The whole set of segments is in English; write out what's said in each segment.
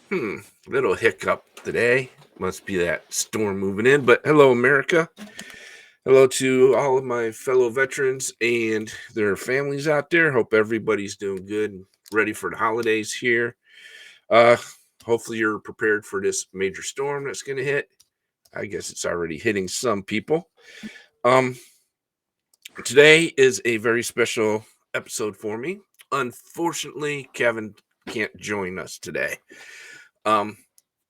Hmm, little hiccup today. Must be that storm moving in. But hello, America. Hello to all of my fellow veterans and their families out there. Hope everybody's doing good and ready for the holidays here. Uh, Hopefully you're prepared for this major storm that's going to hit. I guess it's already hitting some people. Um, Today is a very special episode for me. Unfortunately, Kevin can't join us today. Um,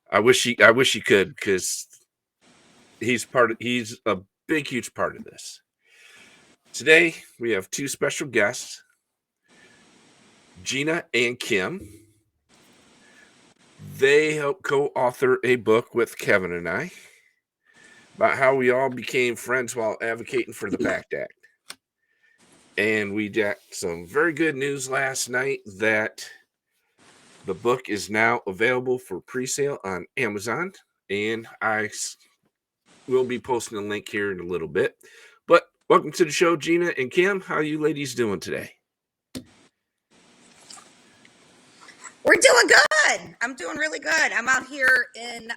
I wish he could because he's a big huge part of this. Today we have two special guests, Gina and Kim. They helped co-author a book with Kevin and I about how we all became friends while advocating for the PACT Act. And we got some very good news last night that the book is now available for pre-sale on Amazon, and I will be posting a link here in a little bit. But welcome to the show, Gina and Kim. How are you ladies doing today? We're doing good. I'm doing really good. I'm out here in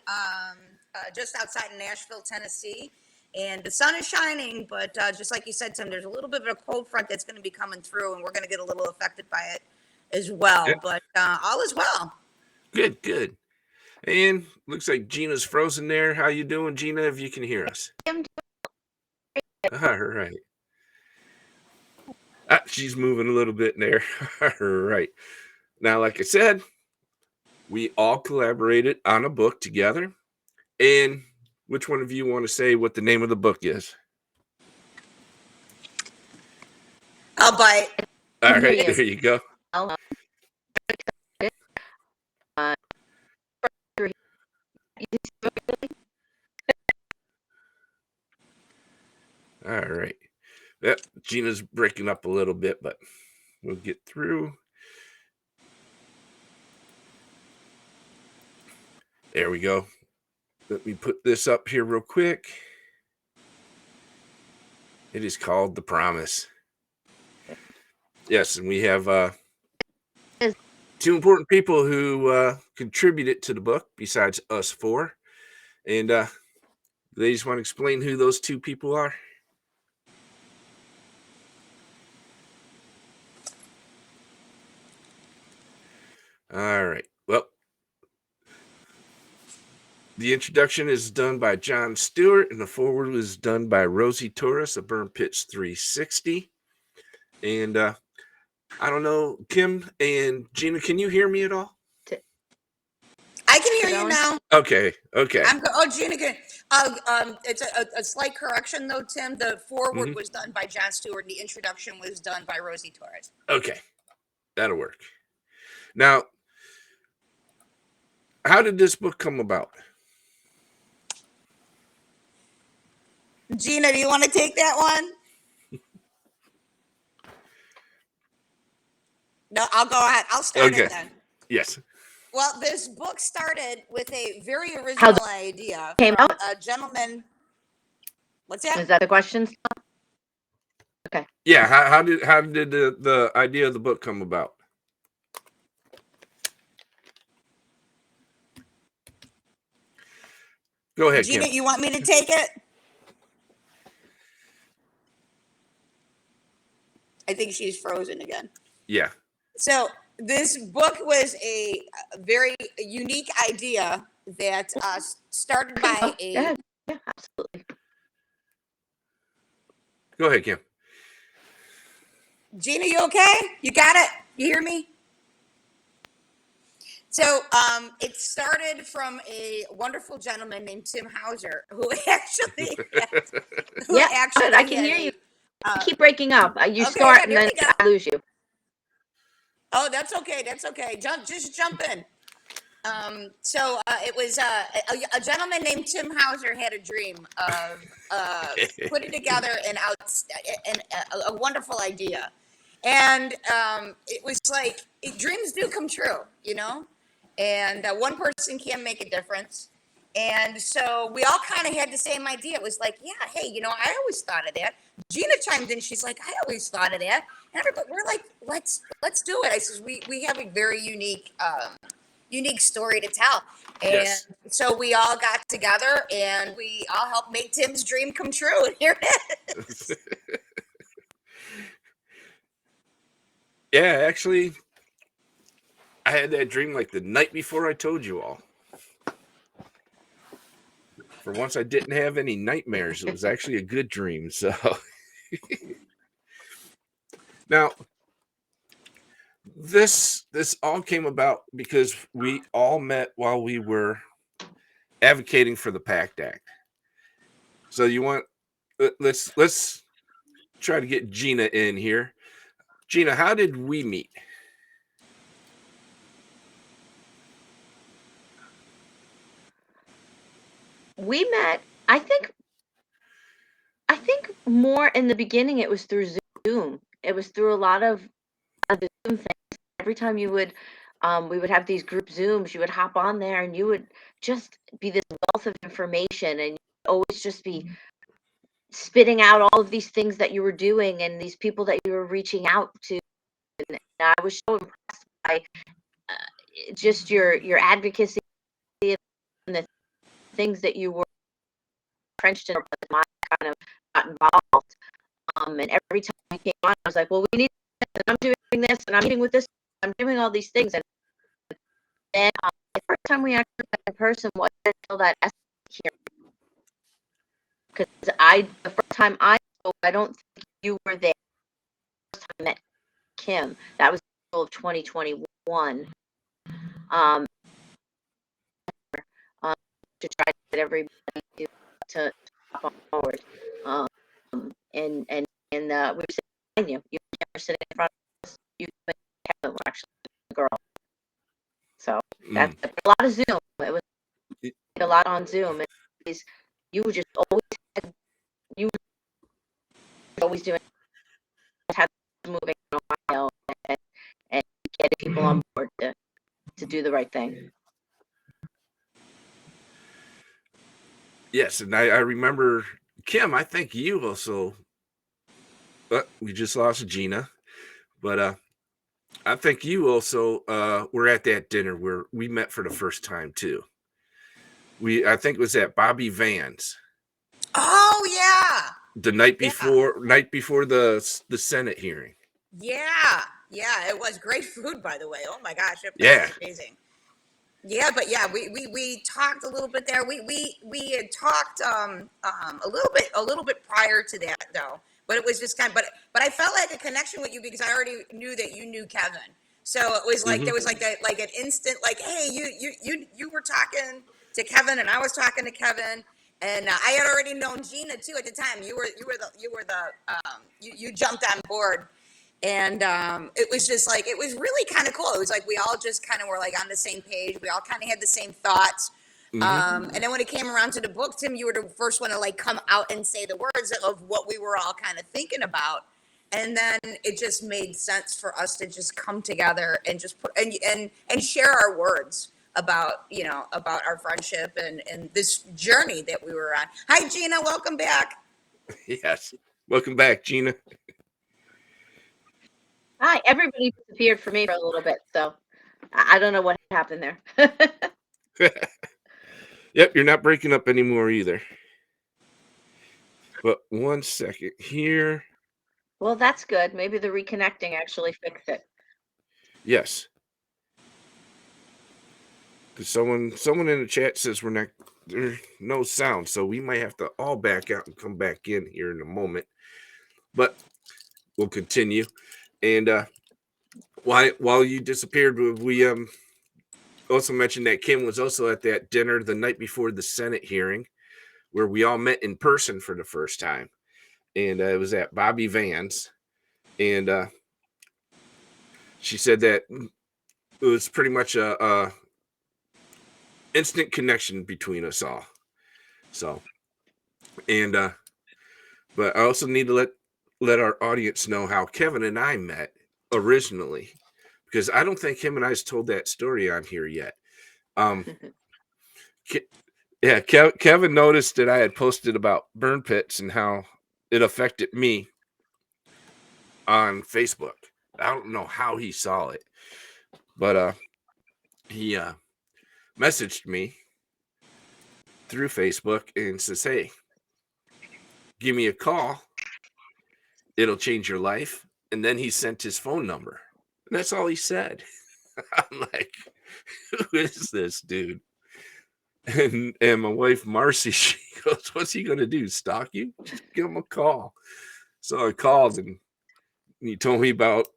just outside of Nashville, Tennessee, and the sun is shining. But just like you said, Tim, there's a little bit of a cold front that's going to be coming through, and we're going to get a little affected by it as well. But all is well. Good, good. And looks like Gina's frozen there. How you doing, Gina? If you can hear us. All right. She's moving a little bit there. All right. Now, like I said, we all collaborated on a book together. And which one of you want to say what the name of the book is? I'll bite. All right, there you go. All right. Yep, Gina's breaking up a little bit, but we'll get through. There we go. Let me put this up here real quick. It is called The Promise. Yes, and we have two important people who contributed to the book besides us four. And they just want to explain who those two people are. All right. Well, the introduction is done by John Stewart, and the foreword was done by Rosie Torres of Burn Pitch 360. And I don't know, Kim and Gina, can you hear me at all? I can hear you now. Okay. Gina, good. It's a slight correction, though, Tim. The foreword was done by John Stewart, and the introduction was done by Rosie Torres. Okay, that'll work. Now, how did this book come about? Gina, do you want to take that one? No, I'll go ahead. I'll start it then. Yes. Well, this book started with a very original idea from a gentleman. What's that? Is that the question? Okay. Yeah. How did the idea of the book come about? Go ahead, Gina. Kim. You want me to take it? I think she's frozen again. Yeah. So this book was a very unique idea that started by a. Yeah, absolutely. Go ahead, Kim. Gina, you okay? You got it? You hear me? So it started from a wonderful gentleman named Tim Hauser, who actually, I can hear you. Keep breaking up. You start and then I lose you. Oh, that's okay. That's okay. Just jump in. So it was a gentleman named Tim Hauser had a dream of putting together a wonderful idea, and it was like dreams do come true, you know, and one person can make a difference. And so we all kind of had the same idea. It was like, yeah, hey, you know, I always thought of that. Gina chimed in. She's like, I always thought of that. And everybody, we're like, let's do it. I says, we have a very unique unique story to tell. And Yes. so we all got together and we all helped make Tim's dream come true. And here it is. Yeah, actually, I had that dream like the night before I told you all. For once, I didn't have any nightmares. It was actually a good dream. So now this all came about because we all met while we were advocating for the PACT Act. So you want let's try to get Gina in here. Gina, how did we meet? We met, I think more in the beginning it was through Zoom. It was through a lot of the Zoom things. Every time you would we would have these group Zooms, you would hop on there and you would just be this wealth of information, and you'd always just be spitting out all of these things that you were doing and these people that you were reaching out to. And I was so impressed by just your advocacy and the things that you were entrenched in. My kind of got involved, and every time you came on, I was like, "Well, we need this, and I'm doing this, and I'm meeting with this, I'm doing all these things." And then the first time we actually met in person wasn't until that here, because the first time I spoke, I don't think you were there. The first time I met Kim, that was April of 2021. To try to get everybody to hop on board. And we were sitting behind you. You were sitting in front of us. You and Kevin were actually the girl. So that's a lot of Zoom. It was a lot on Zoom. And you were just always doing moving in Ohio and getting people on board to do the right thing. Yes, and I remember Kim. I think you also. We just lost Gina, but I think you also were at that dinner where we met for the first time too. I think it was at Bobby Van's. Oh yeah. The night before the Senate hearing. Yeah. Yeah, it was great food, by the way. Oh my gosh, it was amazing. Yeah, but yeah, we talked a little bit there. We had talked a little bit prior to that though. But it was just kind of but I felt like a connection with you because I already knew that you knew Kevin. So it was like there was like an instant like, hey, you were talking to Kevin and I was talking to Kevin. And I had already known Gina too at the time. You jumped on board. And it was just like, it was really kind of cool. It was like we all just kind of were like on the same page. We all kind of had the same thoughts. And then when it came around to the book, Tim, you were the first one to like come out and say the words of what we were all kind of thinking about. And then it just made sense for us to just come together and just put and share our words about, about our friendship and this journey that we were on. Hi, Gina. Welcome back. Yes. Welcome back, Gina. Hi, everybody disappeared for me for a little bit, so I don't know what happened there. Yep, you're not breaking up anymore either. But 1 second here. Well, that's good. Maybe the reconnecting actually fixed it. Yes. Because someone in the chat says there's no sound, so we might have to all back out and come back in here in a moment. But we'll continue. And while you disappeared, we also mentioned that Kim was also at that dinner the night before the Senate hearing, where we all met in person for the first time, and it was at Bobby Van's, and she said that it was pretty much a instant connection between us all. So, and but I also need to let our audience know how Kevin and I met originally, because I don't think him and I's told that story on here yet. Yeah, Kevin noticed that I had posted about burn pits and how it affected me on Facebook. I don't know how he saw it, but he messaged me through Facebook and says, "Hey, give me a call. It'll change your life." And then he sent his phone number. And that's all he said. I'm like, who is this dude? And my wife Marcy, she goes, "What's he gonna do? Stalk you? Just give him a call." So I called and he told me about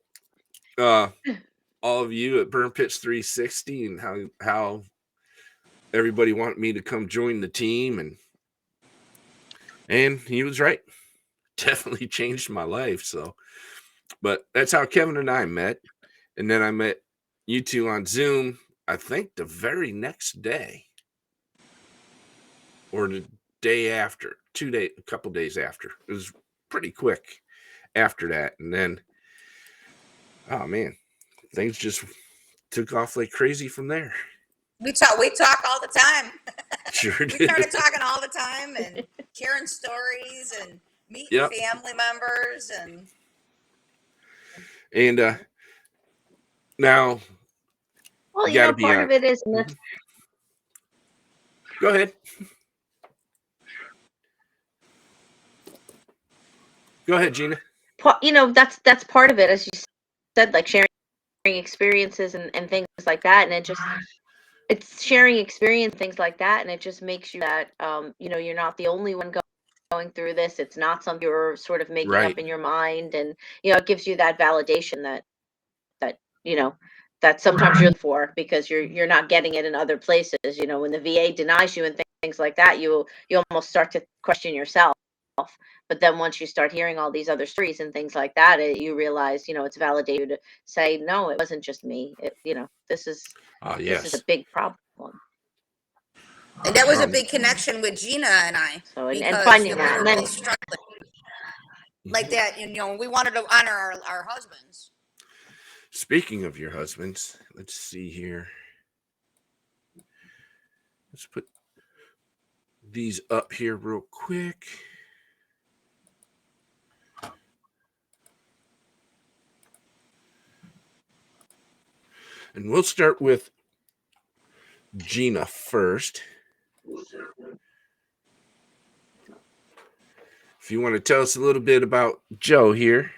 all of you at Burn Pitch 360 and how everybody wanted me to come join the team, and he was right. Definitely changed my life. So, but that's how Kevin and I met. And then I met you two on Zoom, I think the very next day or the day after, a couple days after. It was pretty quick after that. And then, oh man, things just took off like crazy from there. We talk all the time. Sure We did. started talking all the time and sharing stories and meeting Yep. family members And now, Well, you gotta be part on. of it is, Go ahead. Go ahead, Gina. that's part of it, as you said, like sharing experiences and things like that, and it's sharing experience, things like that, and it just makes you that you're not the only one going through this. It's not something you're sort of making Right. up in your mind, and it gives you that validation that that sometimes you're for, because you're not getting it in other places. When the VA denies you and things like that, you almost start to question yourself. But then once you start hearing all these other stories and things like that, you realize it's validated to say, no, it wasn't just me. This is Yes. this is a big problem. and that was a big connection with Gina and I. So and because finding we that, were and then both struggling like that. We wanted to honor our husbands. Speaking of your husbands, let's see here. Let's put these up here real quick. And we'll start with Gina first. If you want to tell us a little bit about Joe here.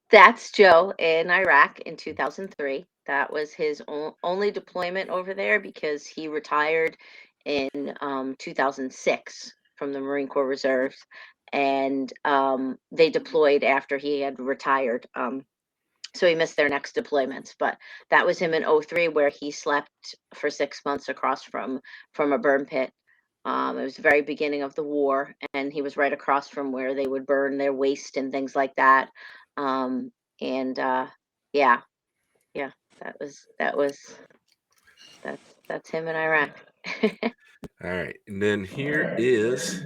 That's Joe in Iraq in 2003. That was his only deployment over there, because he retired in 2006 from the Marine Corps Reserves, and they deployed after he had retired. So he missed their next deployments, but that was him in 2003, where he slept for 6 months across from a burn pit. It was the very beginning of the war, and he was right across from where they would burn their waste and things like that. And yeah, that's him in Iraq. All right. And then here is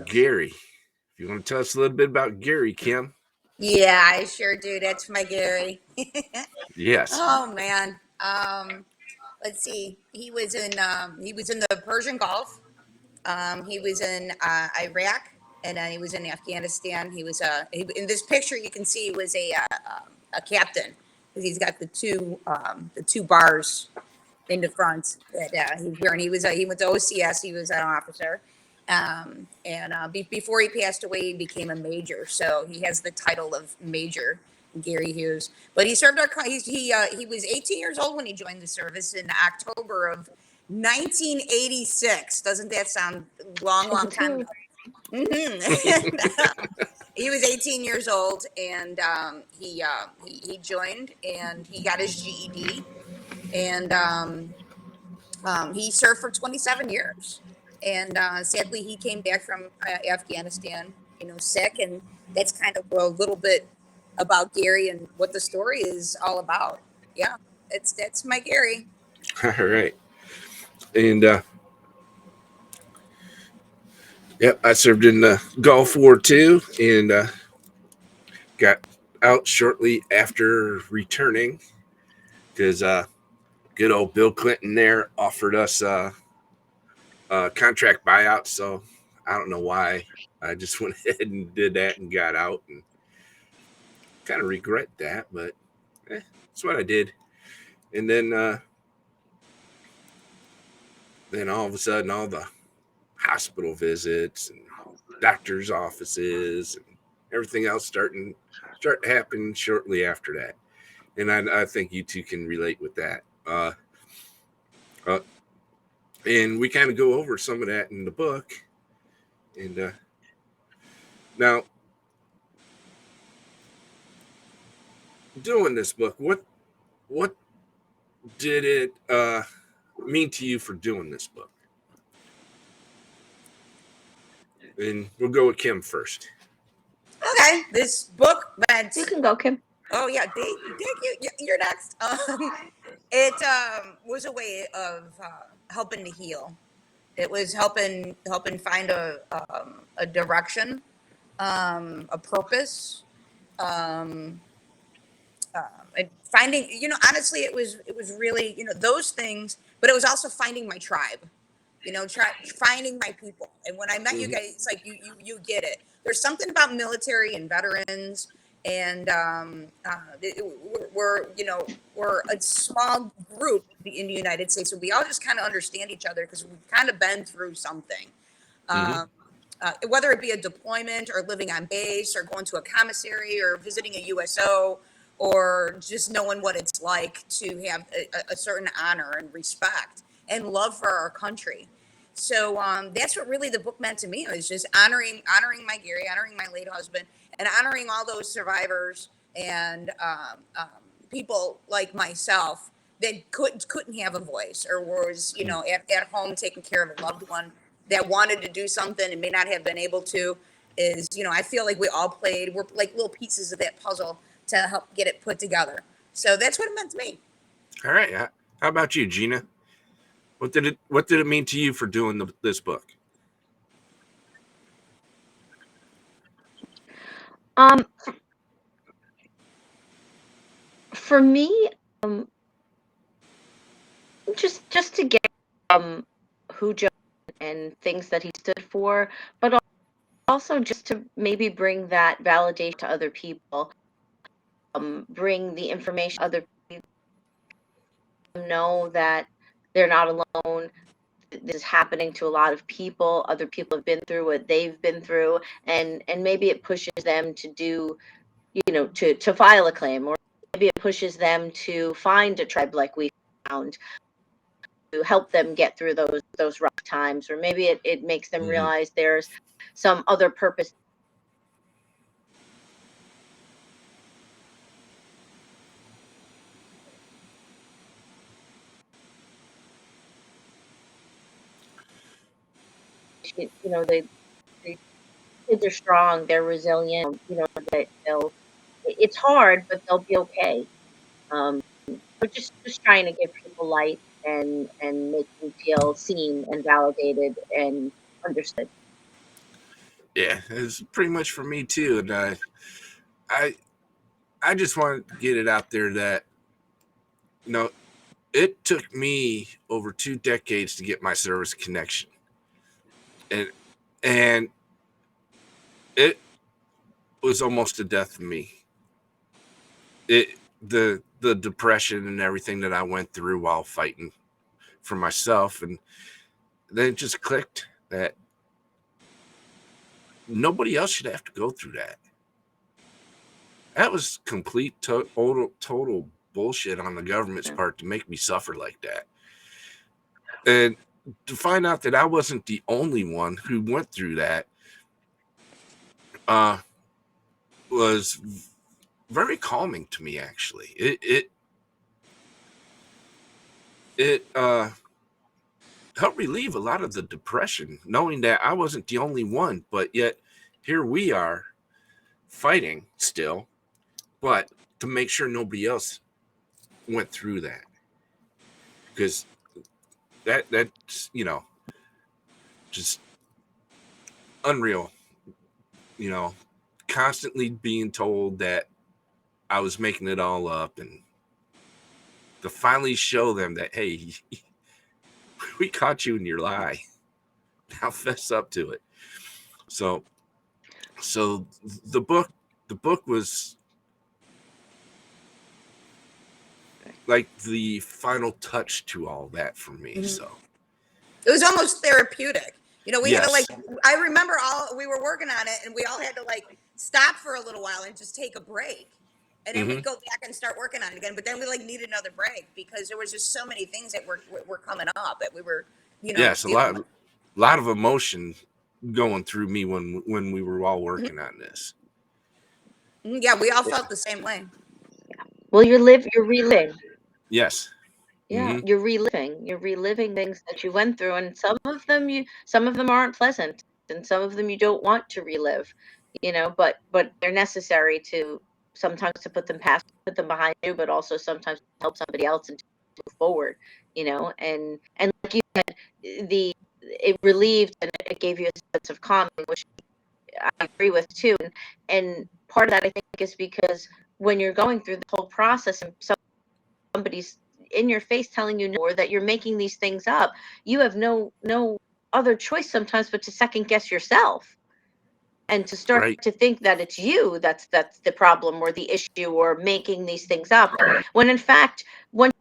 Gary. If you want to tell us a little bit about Gary, Kim. Yeah, I sure do. That's my Gary. Yes. Oh man. Let's see. He was in the Persian Gulf. He was in Iraq, and then he was in Afghanistan. He was in this picture you can see he was a captain, because he's got the two bars in the front that he's wearing. He went to OCS. He was an officer, and before he passed away, he became a major. So he has the title of Major Gary Hughes. But he served he was 18 years old when he joined the service in October of 1986. Doesn't that sound long time ago? He was 18 years old, and he joined, and he got his GED, and he served for 27 years. And sadly, he came back from Afghanistan, sick, and that's kind of a little bit about Gary and what the story is all about. Yeah, that's my Gary. All right. And yep, I served in the Gulf War too, and got out shortly after returning, because good old Bill Clinton there offered us contract buyout. So I don't know why. I just went ahead and did that and got out. And kind of regret that, but that's what I did. And then all of a sudden, all the hospital visits and doctors' offices and everything else start happening shortly after that. And I think you two can relate with that. And we kind of go over some of that in the book. And now, doing this book, what did it mean to you for doing this book? And we'll go with Kim first. Okay, this book meant. You can go, Kim. Oh yeah, thank you. You're next. It was a way of helping to heal. It was helping find a direction, a purpose, um, and finding. Honestly, it was really those things, but it was also finding my tribe. Finding my people. And when I met you guys, it's like you get it. There's something about military and veterans, and we're a small group in the United States, so we all just kind of understand each other because we've kind of been through something. Whether it be a deployment or living on base or going to a commissary or visiting a USO or just knowing what it's like to have a certain honor and respect and love for our country. So that's what really the book meant to me. It was just honoring my Gary, honoring my late husband, and honoring all those survivors and people like myself that couldn't have a voice or was at home taking care of a loved one that wanted to do something and may not have been able to. I feel like we're like little pieces of that puzzle to help get it put together. So that's what it meant to me. All right. How about you, Gina? What did it mean to you for doing this book? For me, just to get who Joe and things that he stood for, but also just to maybe bring that validation to other people, bring the information to other people, know that they're not alone. This is happening to a lot of people. Other people have been through what they've been through, and maybe it pushes them to do, to file a claim, or maybe it pushes them to find a tribe like we found, to help them get through those rough times, or maybe it makes them realize there's some other purpose. They kids are strong, they're resilient, it's hard, but they'll be okay. We're just trying to give people light and make them feel seen and validated and understood. Yeah, it's pretty much for me too. And I just wanted to get it out there that it took me over 2 decades to get my service connection, and it was almost a death for me. The depression and everything that I went through while fighting for myself, and then it just clicked that nobody else should have to go through that. That was complete total bullshit on the government's part to make me suffer like that. And to find out that I wasn't the only one who went through that was very calming to me, actually. It helped relieve a lot of the depression, knowing that I wasn't the only one, but yet here we are fighting still, but to make sure nobody else went through that. Because that's just unreal. Constantly being told that I was making it all up, and to finally show them that, hey, we caught you in your lie. Now fess up to it. So the book was like the final touch to all that for me. Mhm. So It was almost therapeutic. You know, we had to yes. I remember we were working on it and we all had to stop for a little while and just take a break. And then Hmm. we'd go back and start working on it again. But then we needed another break because there was just so many things that were coming up that we were, Yes, dealing with. lot of emotion going through me when we were all Mhm. working on this. Yeah, we all felt the same way. Well, you're reliving. Yes. Yeah, Hmm. you're reliving things that you went through, and some of them aren't pleasant, and some of them you don't want to relive, but they're necessary to sometimes to put them behind you, but also sometimes to help somebody else and to move forward, and like you said, the it relieved and it gave you a sense of calm, which I agree with too, and part of that I think is because when you're going through the whole process and somebody's in your face telling you no, or that you're making these things up, you have no other choice sometimes but to second guess yourself and to start Right. to think that it's you that's the problem or the issue or making these things up, when in fact once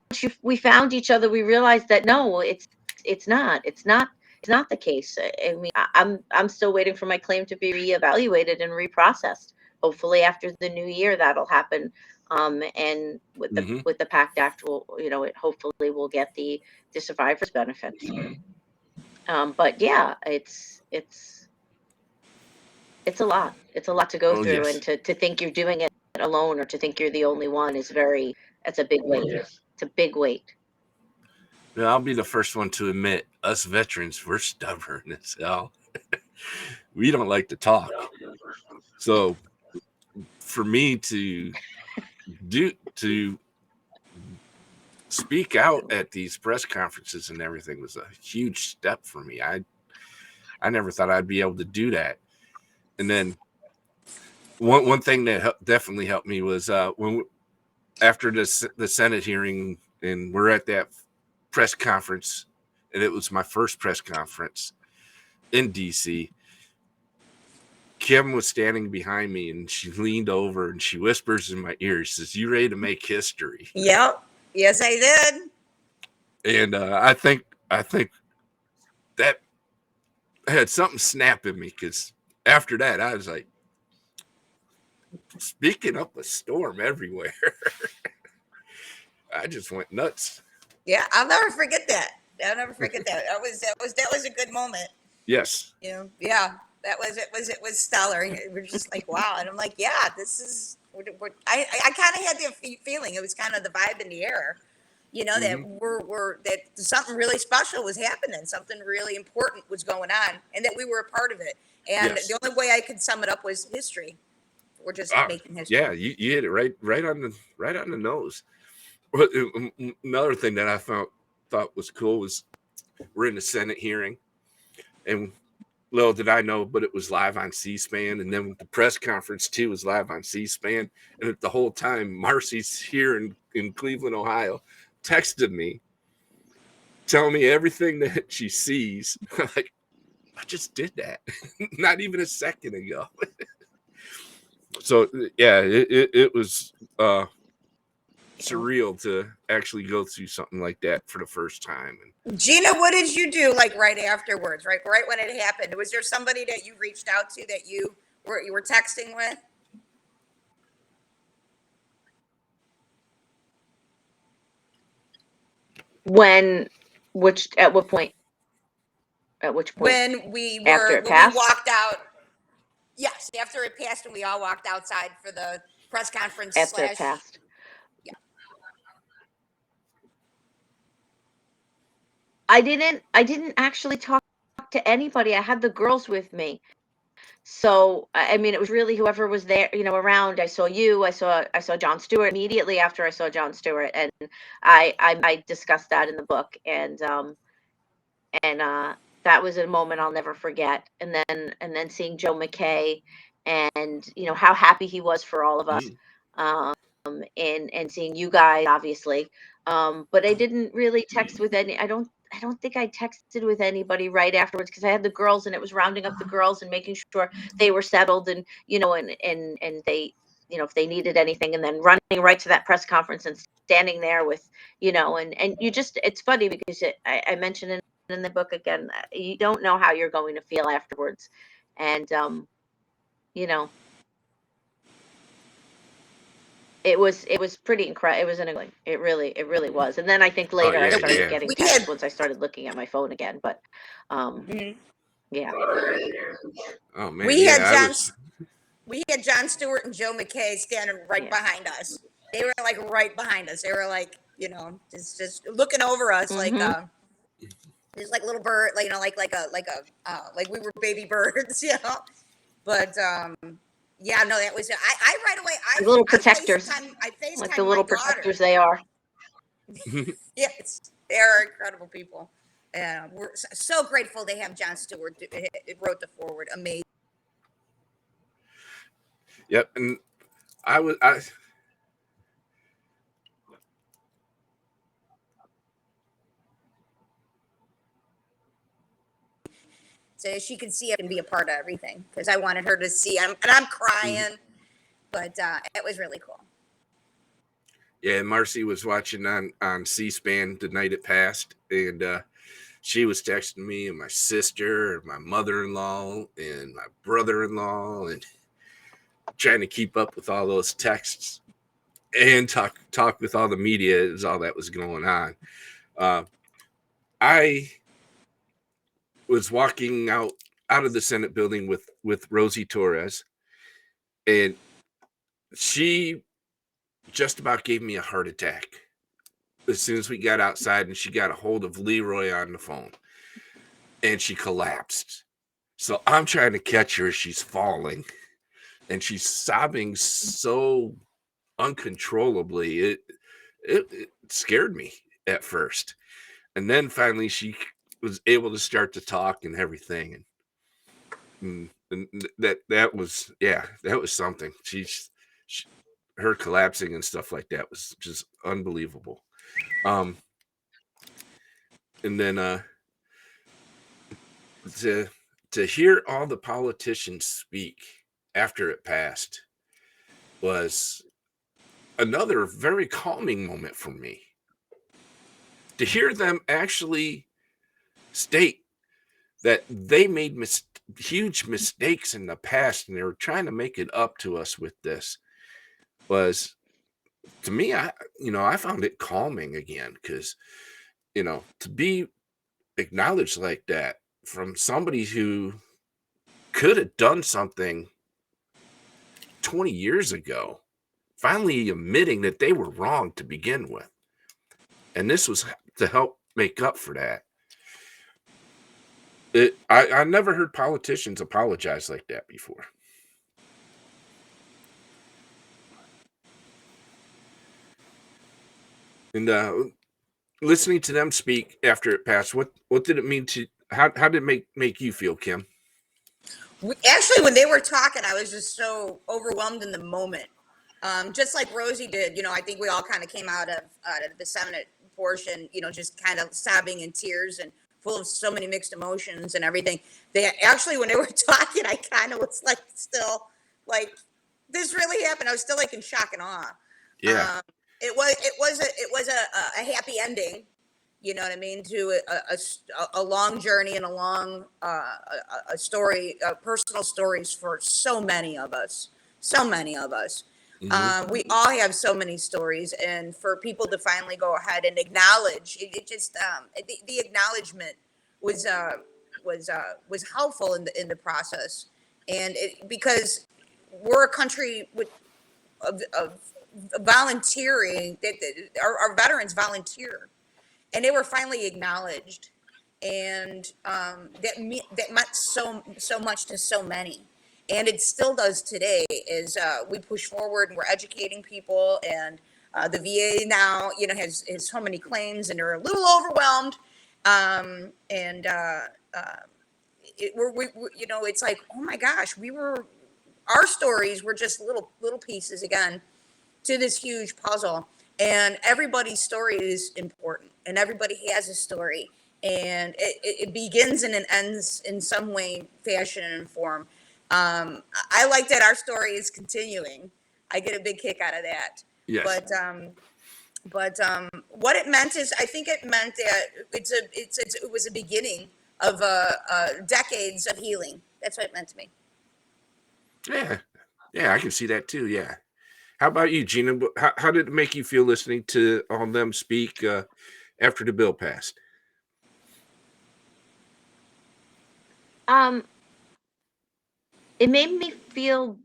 we found each other we realized that no, it's not the case. I mean, I'm still waiting for my claim to be reevaluated and reprocessed. Hopefully after the new year that'll happen. And Hmm. with the PACT Act will, it hopefully will get the survivors benefits. But yeah, it's a lot. It's a lot to go Oh through, and yes. to think you're doing it alone or to think you're the only one is very that's a big weight. It's a big weight. Now, I'll be the first one to admit us veterans, we're stubborn as hell. We don't like to talk. So for me to speak out at these press conferences and everything was a huge step for me. I never thought I'd be able to do that. And then one thing that definitely helped me was when after the Senate hearing and we're at that press conference, and it was my first press conference in DC. Kim was standing behind me and she leaned over and she whispers in my ear, she says, "You ready to make history?" Yep. Yes, I did. And I think that had something snap in me because after that I was like, speaking up a storm everywhere. I just went nuts. Yeah, I'll never forget that. I'll never forget that. That was a good moment. Yes. Yeah, it was stellar. We're just like, wow, and I'm like, yeah, this is. I kind of had the feeling it was kind of the vibe in the air, Hmm. that that something really special was happening, something really important was going on, and that we were a part of it. And Yes. the only way I could sum it up was history. We're just Ah, making history. yeah, you hit it right on the nose. Another thing that I thought was cool was we're in the Senate hearing, and little did I know, but it was live on C-SPAN, and then the press conference too was live on C-SPAN. And the whole time, Marcy's here in Cleveland, Ohio, texted me, telling me everything that she sees. Like, I just did that, not even a second ago. So yeah, it was surreal to actually go through something like that for the first time. Gina, what did you do right afterwards? Right when it happened, was there somebody that you reached out to that you were texting with? When which at which point after it When we passed? walked out. Yes, after it passed and we all walked outside for the press conference After it slash. passed. Yeah. I didn't actually talk to anybody. I had the girls with me. So, I mean, it was really whoever was there, around. I saw you, I saw John Stewart immediately after I saw John Stewart, and I discussed that in the book, and that was a moment I'll never forget. And then seeing Joe McKay, and how happy he was for all of us, Mm. um, and seeing you guys, obviously. But I didn't really text with any. I don't think I texted with anybody right afterwards because I had the girls and it was rounding up the girls and making sure they were settled and and they if they needed anything, and then running right to that press conference and standing there with, and you just, it's funny because I mentioned in the book again, you don't know how you're going to feel afterwards. And, you know, it was pretty incredible. It was it really was. And then I think later I yeah, started yeah. getting We texts had once I started looking at my phone again. But mhm. yeah. Oh man, we had yeah. I John was. we had John Stewart and Joe McKay standing right Yeah. behind us. They were like right behind us. They were like, just looking over us like Mhm. just like little bird, like like we were baby birds, But yeah, no, that was I right away Like little I protectors, I like the FaceTime my little daughter. protectors they are. Yes, they're incredible people. We're so grateful they have John Stewart. It wrote the forward. Amazing. Yep, and I So she could see it and be a part of everything because I wanted her to see. I'm crying, but it was really cool. yeah, Marcy was watching on C-SPAN the night it passed, and she was texting me and my sister and my mother-in-law and my brother-in-law, and trying to keep up with all those texts and talk with all the media is all that was going on. I was walking out of the Senate building with Rosie Torres, and she just about gave me a heart attack as soon as we got outside, and she got a hold of Leroy on the phone, and she collapsed. So I'm trying to catch her as she's falling, and she's sobbing so uncontrollably. It scared me at first, and then finally she was able to start to talk and everything, and that was, yeah, that was something. She, her collapsing and stuff like that was just unbelievable. Um, and then to to hear all the politicians speak after it passed was another very calming moment for me. To hear them actually state that they made huge mistakes in the past and they were trying to make it up to us with this was, to me, I found it calming again, because to be acknowledged like that from somebody who could have done something 20 years ago, finally admitting that they were wrong to begin with, and this was to help make up for that. I never heard politicians apologize like that before. And listening to them speak after it passed, what did it mean to, how did it make you feel, Kim? Actually, when they were talking, I was just so overwhelmed in the moment. Just like Rosie did, I think we all kind of came out of the Senate portion, just kind of sobbing in tears and full of so many mixed emotions and everything. They actually, when they were talking, I kind of was like, still like, this really happened. I was still like in shock and awe. Yeah. It was a happy ending. You know what I mean? To a long journey and a long a story, personal stories for so many of us. So many of us. We all have so many stories, and for people to finally go ahead and acknowledge it just the acknowledgement was was helpful in the process, and because we're a country of volunteering, our veterans volunteer, and they were finally acknowledged, and that meant so much to so many, and it still does today. Is we push forward and we're educating people, and the VA now has so many claims and they're a little overwhelmed, and it's like, oh my gosh, our stories were just little pieces again to this huge puzzle, and everybody's story is important, and everybody has a story, and it begins and it ends in some way, fashion, and form. I like that our story is continuing. I get a big kick out of that. Yes. But what it meant is, I think it meant that it was a beginning of decades of healing. That's what it meant to me. Yeah, I can see that too. Yeah. How about you, Gina? How did it make you feel listening to all them speak after the bill passed? It made me feel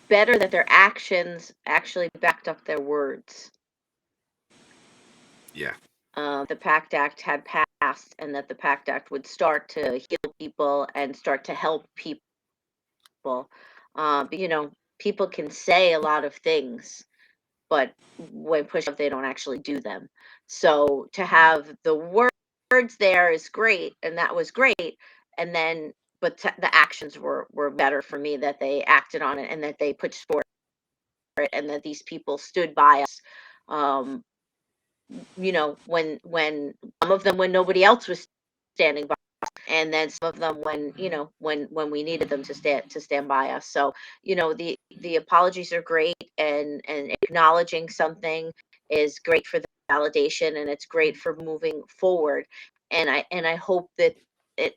better that their actions actually backed up their words. Yeah. The PACT Act had passed, and that the PACT Act would start to heal people and start to help people. But, people can say a lot of things, but when pushed up, they don't actually do them. So to have the words there is great, and that was great. And then, but the actions were better for me, that they acted on it and that they pushed for it, and that these people stood by us. When some of them, when nobody else was standing by us, and then some of them when when we needed them to stand by us. So the apologies are great, and acknowledging something is great for the validation, and it's great for moving forward. And I hope that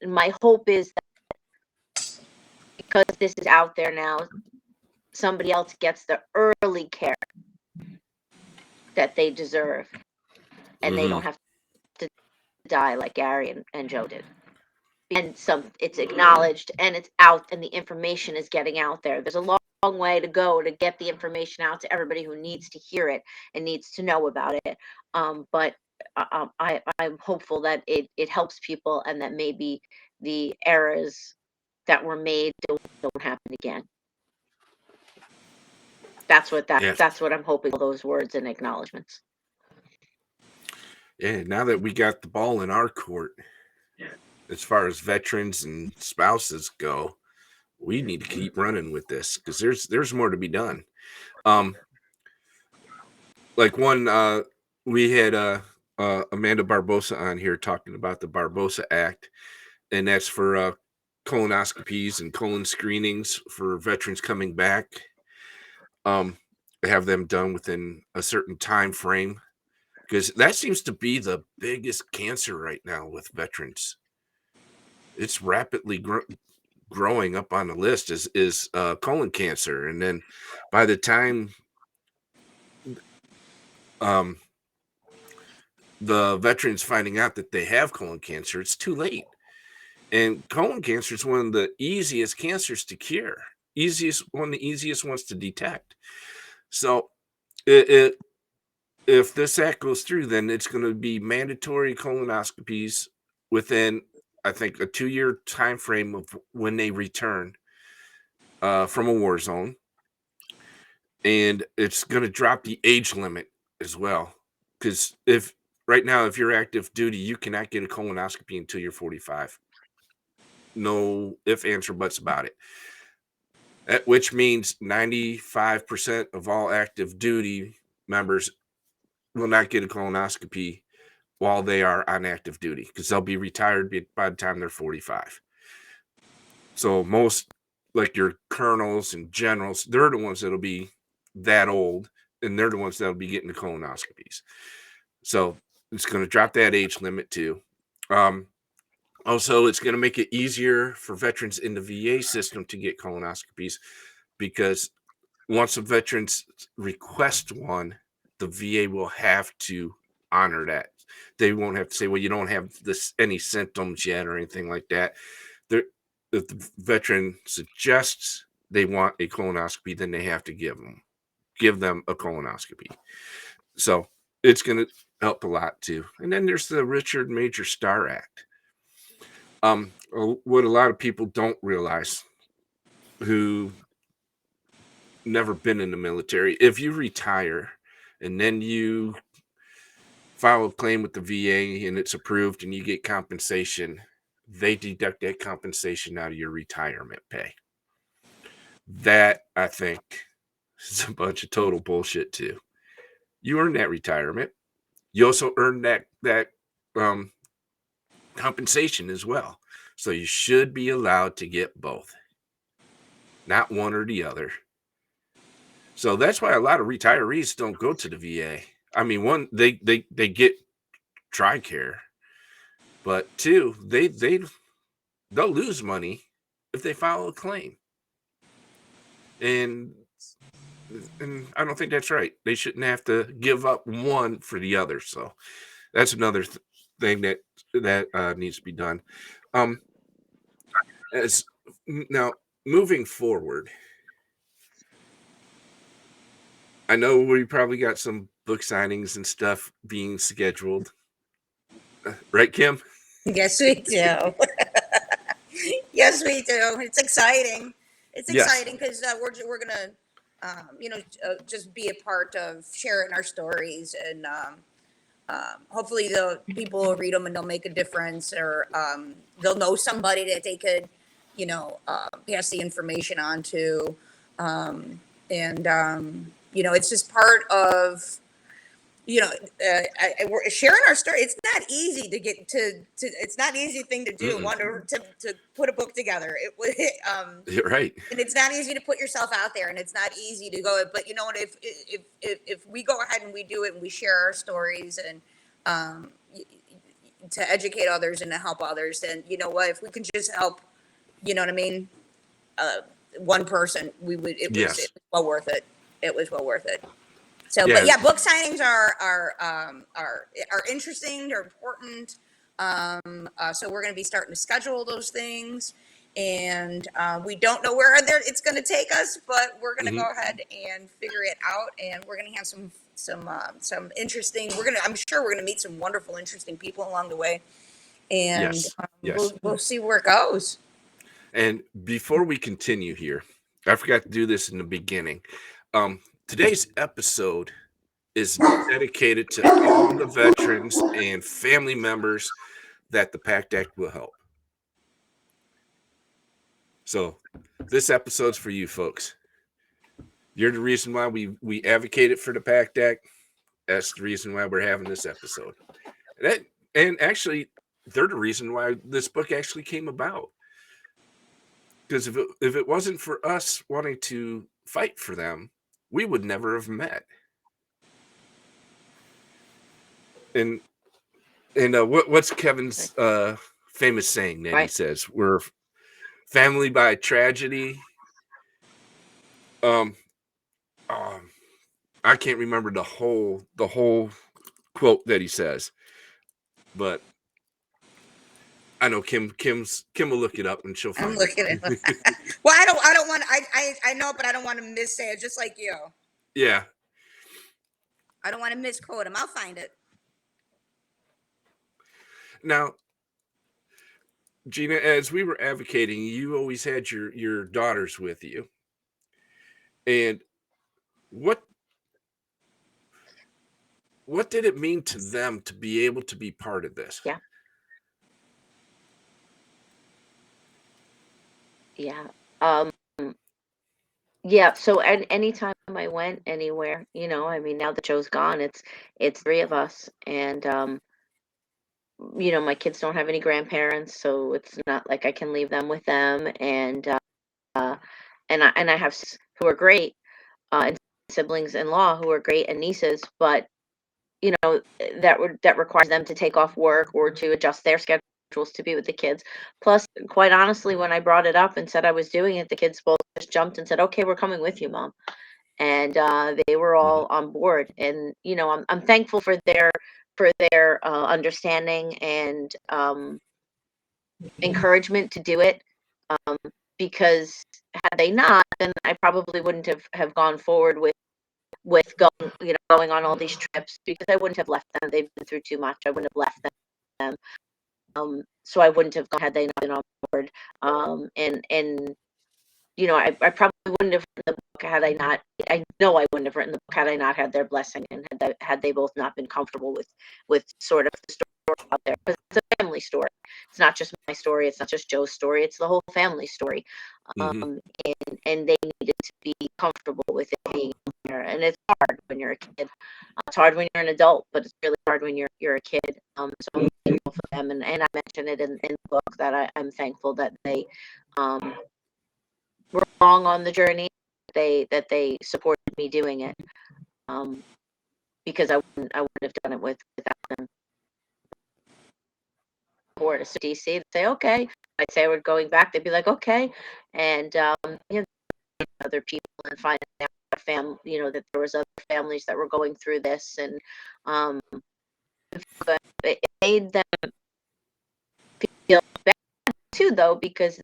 my hope is that because this is out there now, somebody else gets the early care that they deserve, and they don't have to die like Gary and Joe did. And it's acknowledged, and it's out, and the information is getting out there. There's a long way to go to get the information out to everybody who needs to hear it and needs to know about it. But I'm hopeful that it helps people, and that maybe the errors that were made don't happen again. That's what I'm hoping, all those words and acknowledgments. Yeah, now that we got the ball in our court, as far as veterans and spouses go, we need to keep running with this, because there's more to be done. Like we had Amanda Barbosa on here talking about the Barbosa Act, and that's for colonoscopies and colon screenings for veterans coming back. Have them done within a certain time frame, because that seems to be the biggest cancer right now with veterans. It's rapidly growing up on the list is colon cancer, and then by the time the veterans finding out that they have colon cancer, it's too late. And colon cancer is one of the easiest cancers to cure, one of the easiest ones to detect. So if this act goes through, then it's going to be mandatory colonoscopies within, I think, a 2-year time frame of when they return from a war zone. And it's going to drop the age limit as well, because right now, if you're active duty, you cannot get a colonoscopy until you're 45. No ifs, ands, or buts about it. Which means 95% of all active duty members will not get a colonoscopy while they are on active duty, because they'll be retired by the time they're 45. So most, like your colonels and generals, they're the ones that'll be that old, and they're the ones that'll be getting the colonoscopies. So it's going to drop that age limit too. Also, it's going to make it easier for veterans in the VA system to get colonoscopies, because once a veterans request one, the VA will have to honor that. They won't have to say, well, you don't have any symptoms yet or anything like that. If the veteran suggests they want a colonoscopy, then they have to give them a colonoscopy. So it's going to help a lot too. And then there's the Richard Major Star Act. What a lot of people don't realize, who never been in the military, if you retire and then you file a claim with the VA and it's approved and you get compensation, they deduct that compensation out of your retirement pay. That, I think, is a bunch of total bullshit too. You earn that retirement. You also earn that compensation as well. So you should be allowed to get both, not one or the other. So that's why a lot of retirees don't go to the VA. I mean, one, they get TRICARE, but two, they'll lose money if they file a claim. And I don't think that's right. They shouldn't have to give up one for the other. So that's another thing that needs to be done. As now moving forward, I know we probably got some book signings and stuff being scheduled, right, Kim? Yes, we do. Yes, we do. It's exciting. It's Yes. exciting because we're gonna, just be a part of sharing our stories, and hopefully the people will read them and they'll make a difference, or they'll know somebody that they could, pass the information on to, it's just part of we're sharing our story. It's not easy to get to. It's not an easy thing to do. To put a book together. It was You're right. and it's not easy to put yourself out there, and it's not easy to go. But you know what? If we go ahead and we do it and we share our stories and to educate others and to help others, then you know what? If we can just help, you know what I mean, one person, we would. It Yes. was well worth it. It was well worth it. So, Yeah. but yeah, book signings are interesting. They're important. So we're going to be starting to schedule those things, and we don't know where it's going to take us, but we're going to go ahead and figure it out, and we're going to have some interesting. I'm sure we're going to meet some wonderful, interesting people along the way, and Yes. we'll see where it goes. And before we continue here, I forgot to do this in the beginning. Today's episode is dedicated to all the veterans and family members that the PACT Act will help. So this episode's for you folks. You're the reason why we advocated for the PACT Act. That's the reason why we're having this episode. And actually, they're the reason why this book actually came about. Because if it wasn't for us wanting to fight for them, we would never have met. And what's Kevin's famous saying that he says? We're family by tragedy. I can't remember the whole quote that he says, but I know Kim will look it up and she'll find I'm looking at it. Well, I don't want. I know, but I don't want to missay it. Just like you. Yeah. I don't want to misquote him. I'll find it. Now, Gina, as we were advocating, you always had your daughters with you. And what did it mean to them to be able to be part of this? Yeah. Yeah. Yeah. So anytime I went anywhere, I mean, now that Joe's gone, it's three of us, and my kids don't have any grandparents, so it's not like I can leave them with them, and I have who are great, and siblings-in-law who are great, and nieces, but that requires them to take off work or to adjust their schedules to be with the kids. Plus, quite honestly, when I brought it up and said I was doing it, the kids both just jumped and said, "Okay, we're coming with you, Mom." And they were all on board. And I'm thankful for their understanding and encouragement to do it. Because had they not, then I probably wouldn't have gone forward with going on all these trips, because I wouldn't have left them. They've been through too much. I wouldn't have left them. So I wouldn't have gone had they not been on board. I probably wouldn't have written the book had I not. I know I wouldn't have written the book had I not had their blessing, and had they both not been comfortable with sort of the story out there. Because it's a family story. It's not just my story. It's not just Joe's story. It's the whole family story. And they needed to be comfortable with it being there. And it's hard when you're a kid. It's hard when you're an adult, but it's really hard when you're a kid. So I'm thankful for them, and I mentioned it in the book that I'm thankful that they were long on the journey, they supported me doing it, because I wouldn't have done it without them. Or to DC, they'd say okay. I'd say we're going back. They'd be like okay, and other people and find out that there was other families that were going through this, and but it made them feel bad too, though, because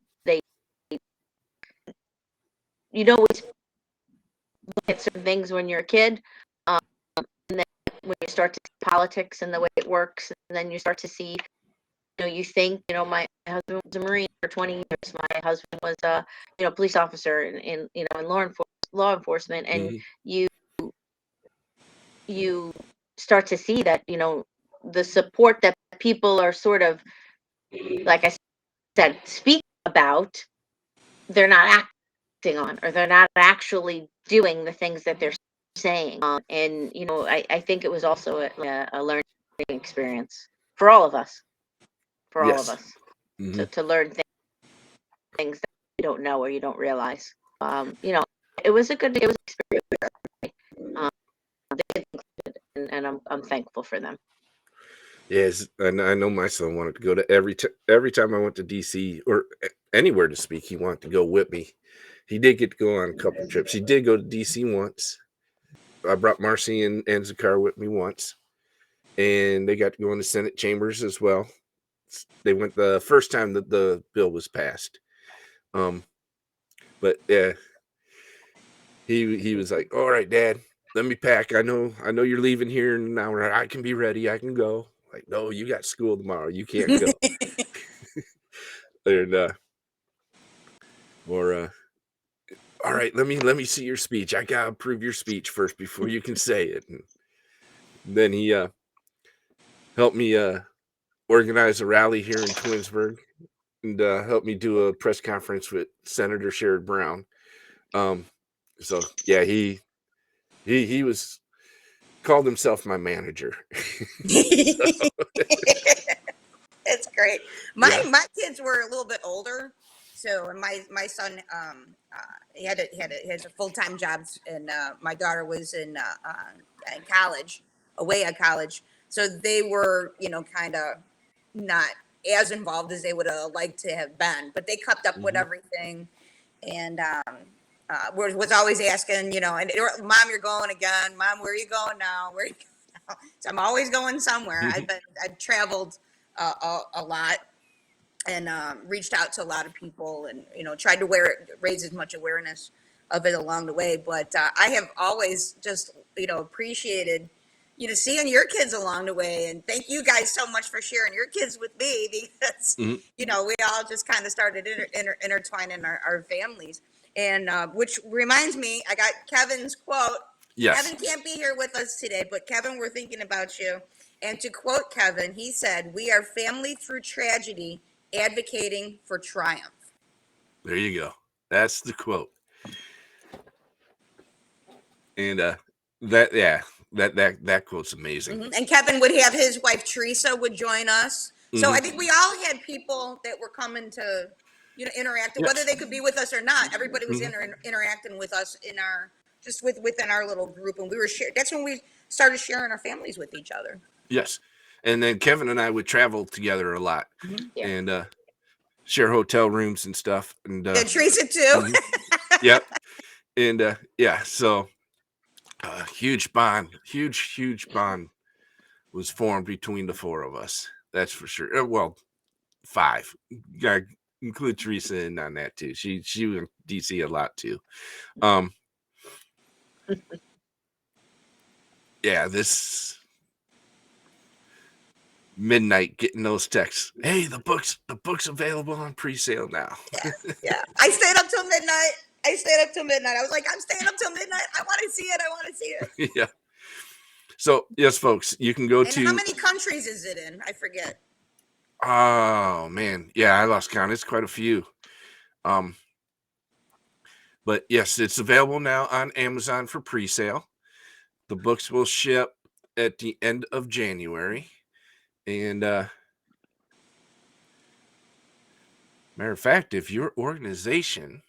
you don't always look at certain things when you're a kid, and then when you start to see politics and the way it works, and then you start to see, you think, my husband was a Marine for 20 years. My husband was a, police officer in law enforcement, and Mhm. you start to see that, the support that people are sort of, like I said, speak about, they're not acting on, or they're not actually doing the things that they're saying. And, I think it was also a learning experience for all of us, Yes. Mhm. to learn things that you don't know or you don't realize. It was an experience. Um, and I'm thankful for them. Yes, and I know my son wanted to go to every time I went to DC or anywhere to speak, he wanted to go with me. He did get to go on a couple trips. He did go to DC once. I brought Marcy and Zakar with me once, and they got to go in the Senate chambers as well. They went the first time that the bill was passed. But yeah, he was like, "All right, Dad, let me pack. I know you're leaving here in an hour. I can be ready. I can go." Like, no, you got school tomorrow. You can't go. And or all right, let me see your speech. I gotta approve your speech first before you can say it. And then he helped me organize a rally here in Twinsburg, and helped me do a press conference with Senator Sherrod Brown. So yeah, he was called himself my manager. So, It's great. yeah. My kids were a little bit older, so and my son he has a full-time job, and my daughter was in college, away at college, so they were kind of not as involved as they would have liked to have been, but they kept up with Mhm. everything, and was always asking, and Mom, you're going again. Mom, where are you going now? Where are you going now? So I'm always going somewhere. I've traveled a lot, and reached out to a lot of people, and tried to raise as much awareness of it along the way. But I have always just appreciated seeing your kids along the way, and thank you guys so much for sharing your kids with me, because Mhm. we all just kind of started intertwining our families. And which reminds me, I got Kevin's quote. Yes. Kevin can't be here with us today, but Kevin, we're thinking about you. And to quote Kevin, he said, "We are family through tragedy, advocating for triumph." There you go. That's the quote. And that quote's amazing. And Kevin would have his wife Teresa would join us. So I Mhm. think we all had people that were coming to, interact, whether Yes. they could be with us or not. Everybody was Mhm. interacting with us in our within our little group, and we were That's when we started sharing our families with each other. Yes. And then Kevin and I would travel together a lot, Yeah. and share hotel rooms and stuff. And Yeah, Teresa too. mhm. Yep. And yeah, so huge bond was formed between the four of us. That's for sure. Well, five. Gotta include Teresa in on that too. She was in DC a lot too. Um, yeah, this midnight getting those texts. Hey, the book's available on pre-sale now. Yeah. I stayed up till midnight. I was like, I'm staying up till midnight. I want to see it. I want to see it. Yeah. So yes, folks, you can go And how to. many countries is it in? I forget. Oh man, yeah, I lost count. It's quite a few. Um, but yes, it's available now on Amazon for pre-sale. The books will ship at the end of January. And matter of fact, if your organization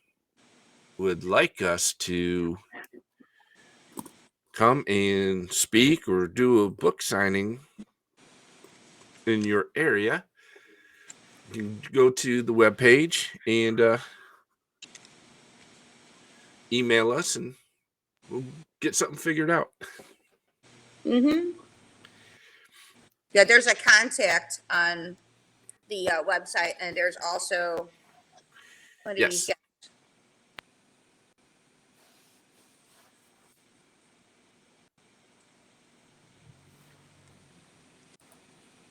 would like us to come and speak or do a book signing in your area, you can go to the webpage and email us, and we'll get something figured out. Mm-hmm. Yeah, there's a contact on the website, and there's also what do Yes. you get?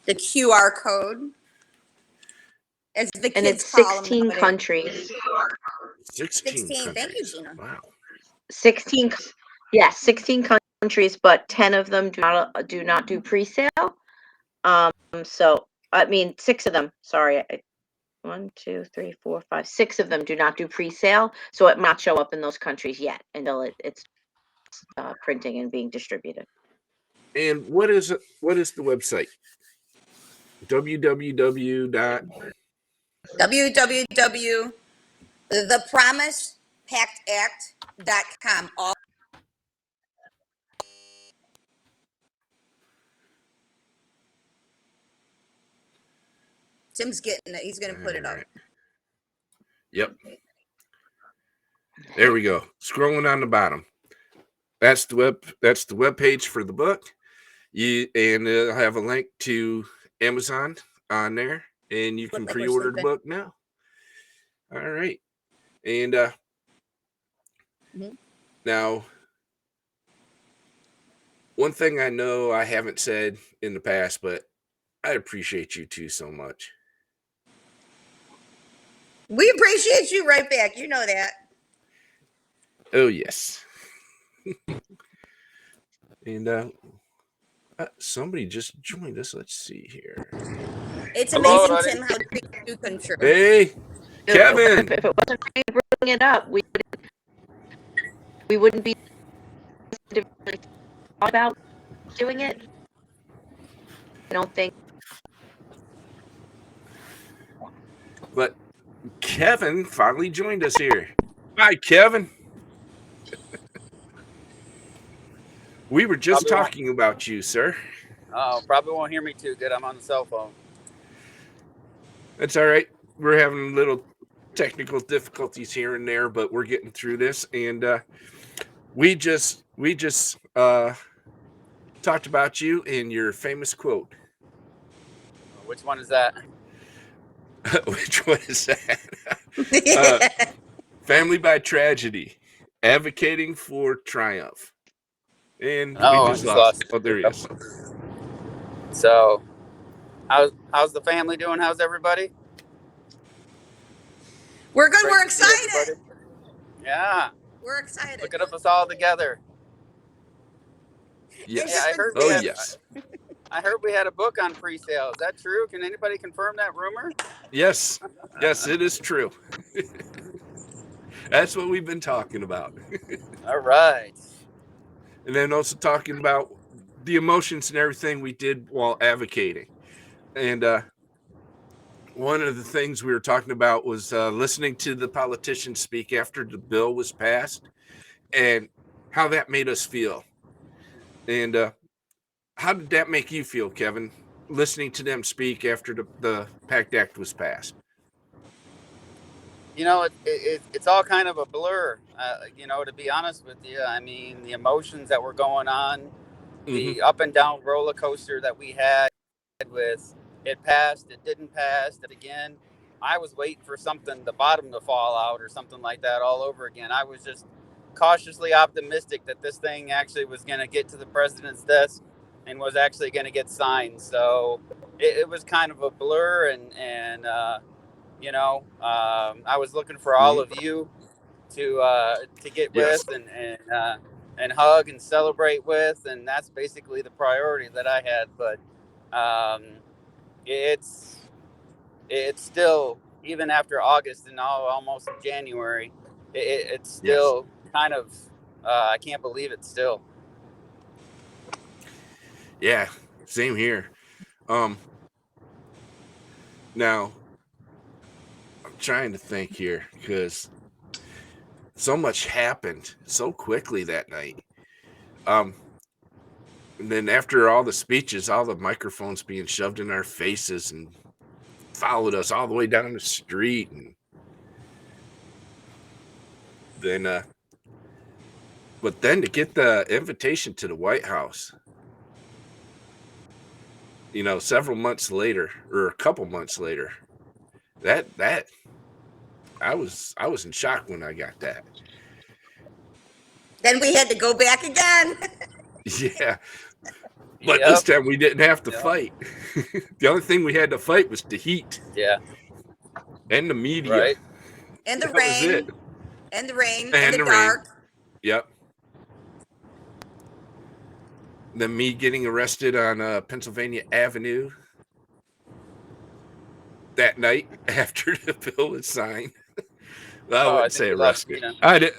The QR code, as the And kids it's call them 16 nowadays. countries. 16 16. Thank you, countries. Gina. Wow. 16, yes, 16 countries, but 10 of them do not do pre-sale. So I mean, 6 of them. Sorry, 1, 2, 3, 4, 5, 6 of them do not do pre-sale, so it might show up in those countries yet until it's printing and being distributed. And what is the website? www.thepromisepactact.com. All Tim's getting it. He's going to put it up. Alright. Yep. There we go. Scrolling on the bottom. That's the web page for the book. I'll have a link to Amazon on there, and you can Look like we're pre-order the sleeping. book now. All right. And Mhm. now, one thing I know I haven't said in the past, but I appreciate you two so much. We appreciate you right back. You know that. Oh yes. And somebody just joined us. Let's see here. It's Hello, amazing, buddy. Tim, how dreams do come true. Hey, Kevin. If it wasn't for you bringing it up, we wouldn't be about doing it. I don't think. But Kevin finally joined us here. Hi, Kevin. We were just Probably talking about you, sir. Oh, probably won't hear me too good. I'm on the cell phone. That's all right. We're having little technical difficulties here and there, but we're getting through this. And we just talked about you and your famous quote. Which one is that? Which one is that? Family by tragedy, advocating for triumph. And Oh, we I just just lost. lost. Oh, there he is. So, how's the family doing? How's everybody? We're good. Great We're to see excited. everybody. Yeah, We're excited. looking at us all together. Yes. Yeah, I heard Oh, we had. yes. I heard we had a book on pre-sale. Is that true? Can anybody confirm that rumor? Yes. Yes, it is true. That's what we've been talking about. All right. And then also talking about the emotions and everything we did while advocating. And one of the things we were talking about was listening to the politicians speak after the bill was passed and how that made us feel. And how did that make you feel, Kevin, listening to them speak after the PACT Act was passed? You know, it's all kind of a blur. To be honest with you, I mean, the emotions that were going on, the up and down roller coaster that we had with it passed, it didn't pass, it again. I was waiting for the bottom to fall out or something like that all over again. I was just cautiously optimistic that this thing actually was going to get to the president's desk and was actually going to get signed. So it was kind of a blur, and I was looking for all of you to get Yes. with and hug and celebrate with, and that's basically the priority that I had. But it's still, even after August and almost January, it's still kind of I can't believe it still. Yeah, same here. Now I'm trying to think here because so much happened so quickly that night. And then after all the speeches, all the microphones being shoved in our faces and followed us all the way down the street, and then but then to get the invitation to the White House, several months later, or a couple months later, that I was in shock when I got that. Then we had to go back again. Yeah, but this time we didn't have to fight. The only thing we had to fight was the heat. Yeah. And the media. Right. And the That was rain. it. And the rain. And And the the rain. dark. Yep. Then me getting arrested on Pennsylvania Avenue that night after the bill was signed. Well, I wouldn't say arrested. I did.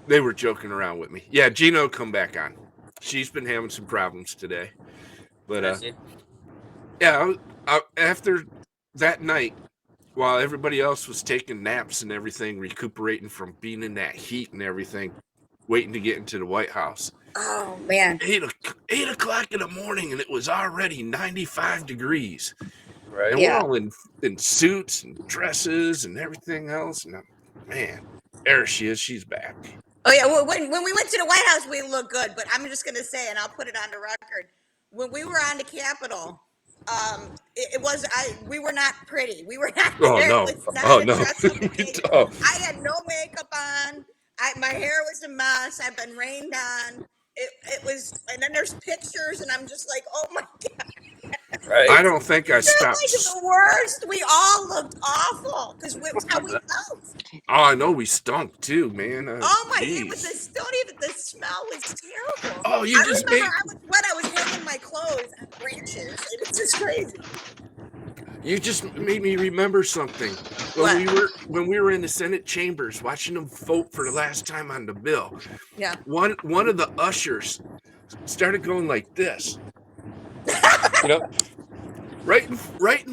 They were joking around with me. Yeah, Gino come back on. She's been having some problems today, but yeah. After that night, while everybody else was taking naps and everything, recuperating from being in that heat and everything, waiting to get into the White House. Oh man! 8 o'clock in the morning, and it was already 95 degrees. Right. And Yeah. we're all in suits and dresses and everything else. And man, there she is. She's back. Oh yeah. Well, when we went to the White House, we looked good. But I'm just gonna say, and I'll put it on the record, when we were on the Capitol, we were not pretty. We were not. Oh there. no! It was not Oh a no! dress occasion. Oh. I had no makeup on. My hair was a mess. I've been rained on. It was, and then there's pictures, and I'm just like, oh my god. Right. I don't think I They're stopped. like the worst. We all looked awful because it was how we felt. Oh, I know we stunk too, man. Oh my! Geez. It was the smell was terrible. Oh, you I just remember made. I was wet. I was hanging my clothes on branches. It was just crazy. You just made me remember something. When we were in the Senate chambers watching them vote for the last time on the bill. Yeah. One of the ushers started going like this. Right in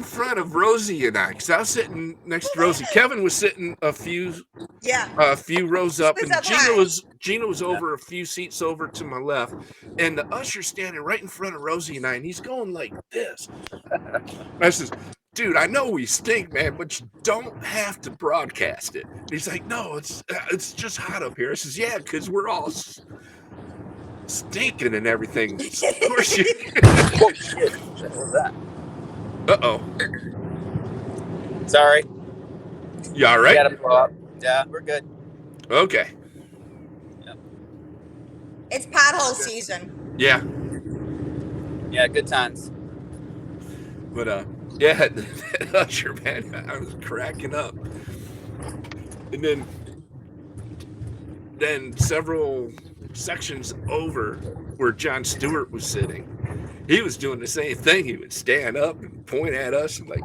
front of Rosie and I, because I was sitting next to Rosie. Kevin was sitting a few rows up, was and up high. Gina was over a few seats over to my left, and the usher's standing right in front of Rosie and I, and he's going like this. I says, dude, I know we stink, man, but you don't have to broadcast it. And he's like, no, it's just hot up here. I says, yeah, because we're all stinking and everything. Of course you. Oh shit! What was that? Uh-oh. Sorry. You all right? Got to blow up. Yeah, we're good. Okay. It's pothole season. Yeah. Yeah, good times. But yeah, that usher, man, I was cracking up. And then several sections over where Jon Stewart was sitting, he was doing the same thing. He would stand up and point at us and like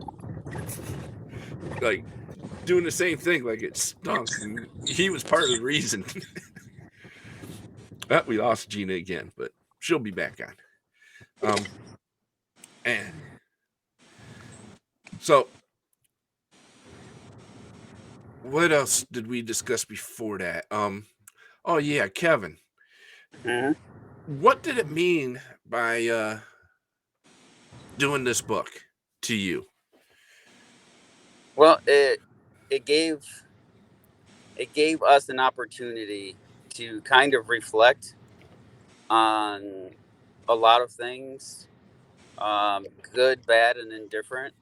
doing the same thing, like it stunk. And he was part of the reason. We lost Gina again, but she'll be back on. And so what else did we discuss before that? Oh yeah, Kevin. Mm-hmm. What did it mean by doing this book to you? Well, it gave us an opportunity to kind of reflect on a lot of things, good, bad, and indifferent.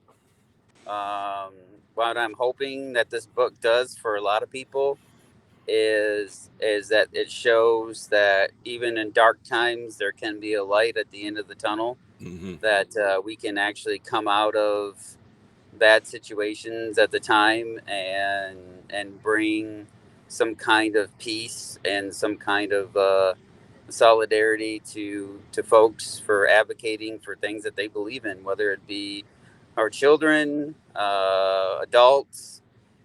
What I'm hoping that this book does for a lot of people is that it shows that even in dark times there can be a light at the end of the tunnel. Mm-hmm. That we can actually come out of bad situations at the time and bring some kind of peace and some kind of solidarity to folks for advocating for things that they believe in, whether it be our children, adults.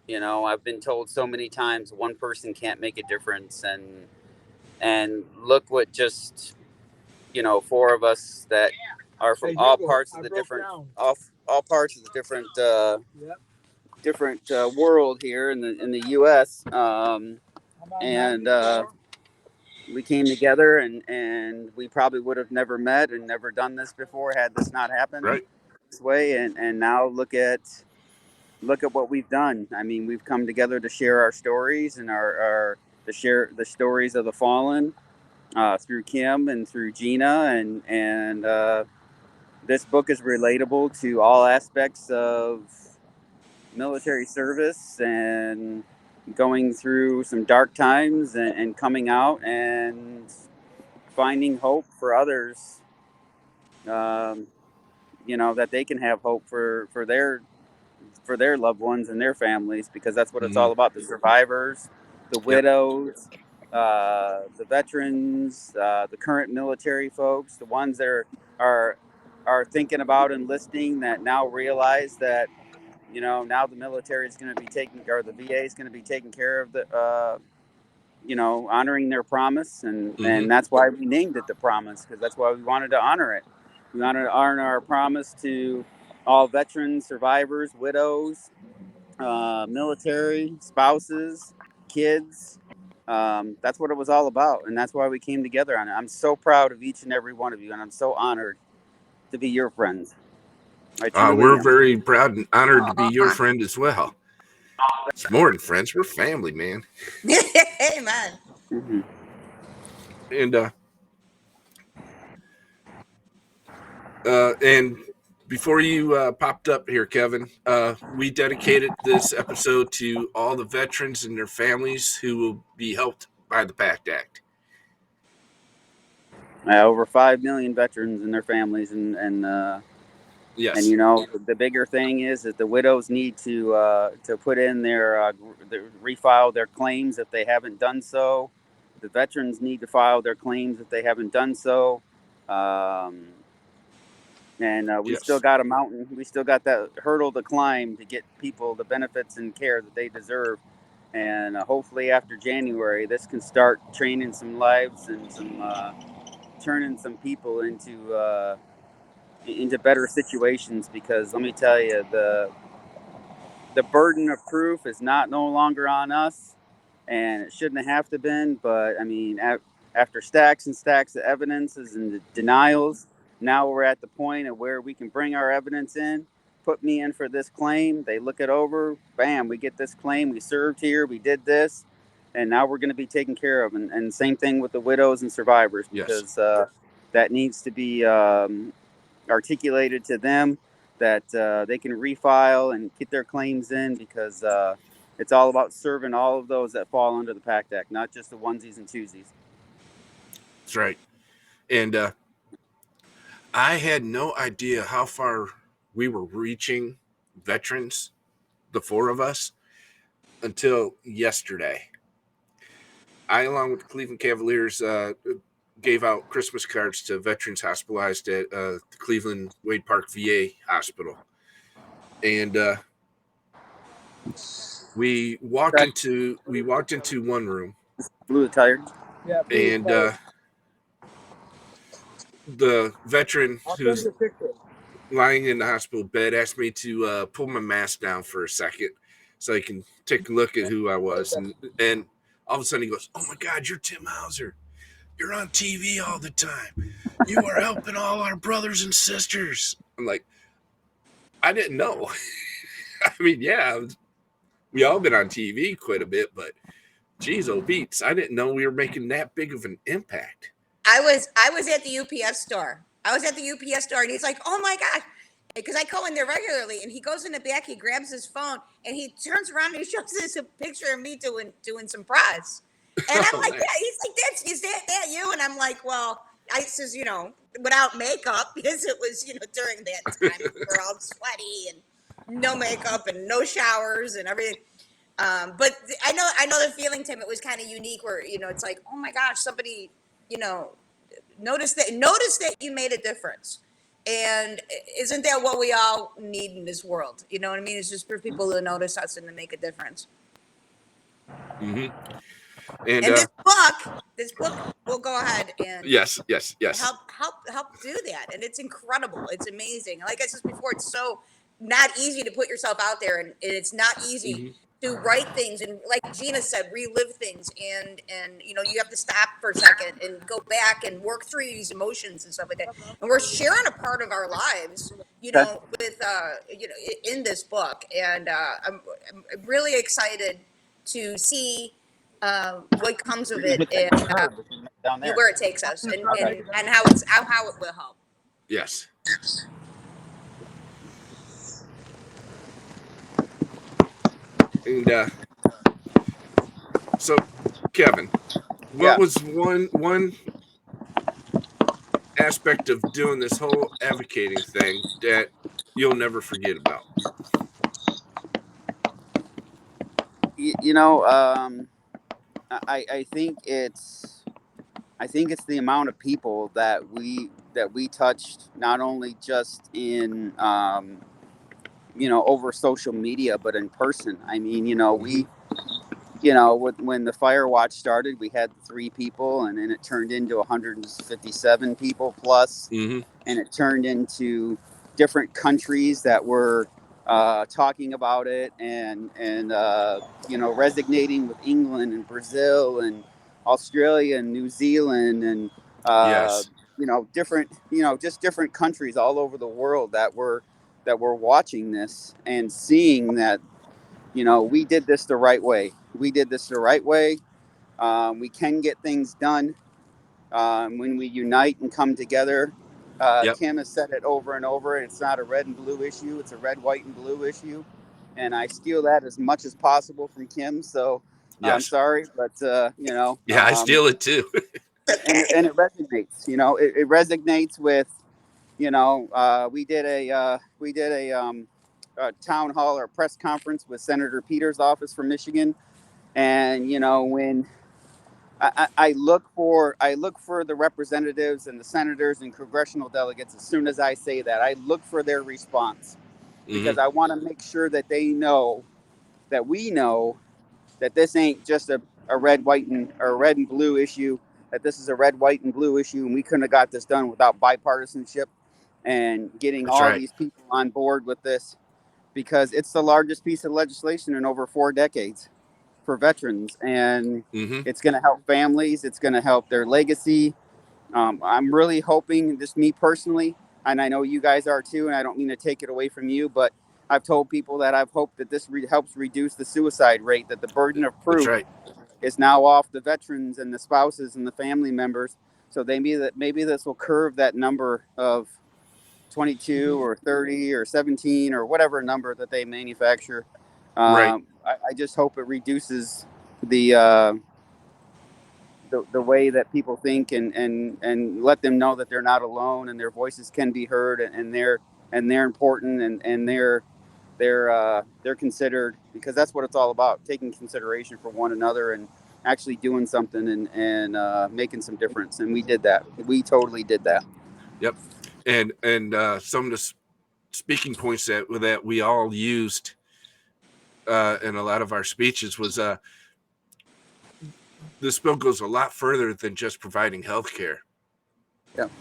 You know, I've been told so many times one person can't make a difference, and look what just, you know, four of us that are from all parts of the different different world here in the U.S. And we came together, and we probably would have never met and never done this before had this not happened Right. this way. And now look at what we've done. I mean, we've come together to share our stories and to share the stories of the fallen through Kim and through Gina, and this book is relatable to all aspects of military service and going through some dark times and coming out and finding hope for others. That they can have hope for their loved ones and their families, because that's what it's all about. The survivors, the widows, the veterans, the current military folks, the ones that are thinking about enlisting, that now realize that now the military is going to be or the VA is going to be taking care of the honoring their promise, and that's why we named it The Promise, because that's why we wanted to honor it. We wanted to honor our promise to all veterans, survivors, widows, military, spouses, kids. That's what it was all about, and that's why we came together on it. I'm so proud of each and every one of you, and I'm so honored to be your friends. We're very proud and honored to be your friend as well. It's more than friends. We're family, man. Amen. Mm-hmm. And before you popped up here, Kevin, we dedicated this episode to all the veterans and their families who will be helped by the PACT Act. Over 5 million veterans and their families, and yes. And the bigger thing is that the widows need to put in their refile their claims if they haven't done so. The veterans need to file their claims if they haven't done so. We still got a mountain. We still got that hurdle to climb to get people the benefits and care that they deserve. And hopefully after January, this can start training some lives and some turning some people into better situations. Because let me tell you, the burden of proof is no longer on us, and it shouldn't have to been. But I mean, after stacks and stacks of evidences and denials, now we're at the point of where we can bring our evidence in, put me in for this claim. They look it over, bam, we get this claim. We served here, we did this, and now we're going to be taken care of. And same thing with the widows and survivors, because that needs to be articulated to them, that they can refile and get their claims in, because it's all about serving all of those that fall under the PACT Act, not just the onesies and twosies. That's right. And I had no idea how far we were reaching veterans, the four of us, until yesterday. I, along with the Cleveland Cavaliers, gave out Christmas cards to veterans hospitalized at the Cleveland Wade Park VA Hospital. And we walked into one room. Blue tire. Yeah. And the veteran who's lying in the hospital bed asked me to pull my mask down for a second so I can take a look at who I was. And all of a sudden he goes, "Oh my God, you're Tim Hauser. You're on TV all the time. You are helping all our brothers and sisters." I'm like, I didn't know. I mean, yeah, we all been on TV quite a bit, but geez, oh beats, I didn't know we were making that big of an impact. I was at the UPS store. And he's like, "Oh my God." Because I go in there regularly, and he goes in the back, he grabs his phone, and he turns around and he shows us a picture of me doing some bras. And I'm like, nice. "Yeah." He's like, "Is that you?" And I'm like, "Well," I says, without makeup, because it was, during that time, we were all sweaty and no makeup and no showers and everything. But I know the feeling, Tim. It was kind of unique, where it's like, oh my gosh, somebody notice that you made a difference. And isn't that what we all need in this world? You know what I mean? It's just for people to notice us and to make a difference. Mm-hmm. And this book will go ahead and yes help do that. And it's incredible. It's amazing. Like I said before, it's so not easy to put yourself out there, and it's not easy Mhm. to write things, and like Gina said, relive things, and you have to stop for a second and go back and work through these emotions and stuff like that. And we're sharing a part of our lives, Okay. with in this book, and I'm really excited to see what comes of it, and Down there. where it takes us, and Okay. how it will help. Yes. And so, Kevin, what Yeah. was one aspect of doing this whole advocating thing that you'll never forget about? I think it's the amount of people that we touched, not only just in over social media, but in person. I mean, we when the Fire Watch started, we had 3 people, and then it turned into 157 people plus, Mm-hmm. and it turned into different countries that were talking about it, and resonating with England and Brazil and Australia and New Zealand, and Yes. different just different countries all over the world that were watching this and seeing that we did this the right way. We did this the right way. We can get things done when we unite and come together. Yep. Kim has said it over and over. It's not a red and blue issue. It's a red, white, and blue issue. And I steal that as much as possible from Kim. So I'm Yes. sorry, but Yeah, I steal it too. and it resonates. It resonates with. We did a town hall or press conference with Senator Peters' office from Michigan, and when I look for the representatives and the senators and congressional delegates, as soon as I say that, I look for their response, because Mm-hmm. I want to make sure that they know that we know that this ain't just a red, white, and blue issue. That this is a red, white, and blue issue, and we couldn't have got this done without bipartisanship and getting That's all right. these people on board with this, because it's the largest piece of legislation in over 4 decades for veterans, and Mm-hmm. it's going to help families. It's going to help their legacy. I'm really hoping, just me personally, and I know you guys are too, and I don't mean to take it away from you, but I've told people that I've hoped that this helps reduce the suicide rate, that the burden of That's proof right. is now off the veterans and the spouses and the family members. So maybe this will curve that number of 22 or 30 or 17 or whatever number that they manufacture. Right. I just hope it reduces the way that people think, and let them know that they're not alone and their voices can be heard, and they're important, and they're considered, because that's what it's all about, taking consideration for one another and actually doing something, and making some difference. And we did that. We totally did that. Yep. And some of the speaking points that we all used in a lot of our speeches was this bill goes a lot further than just providing health care. Yep.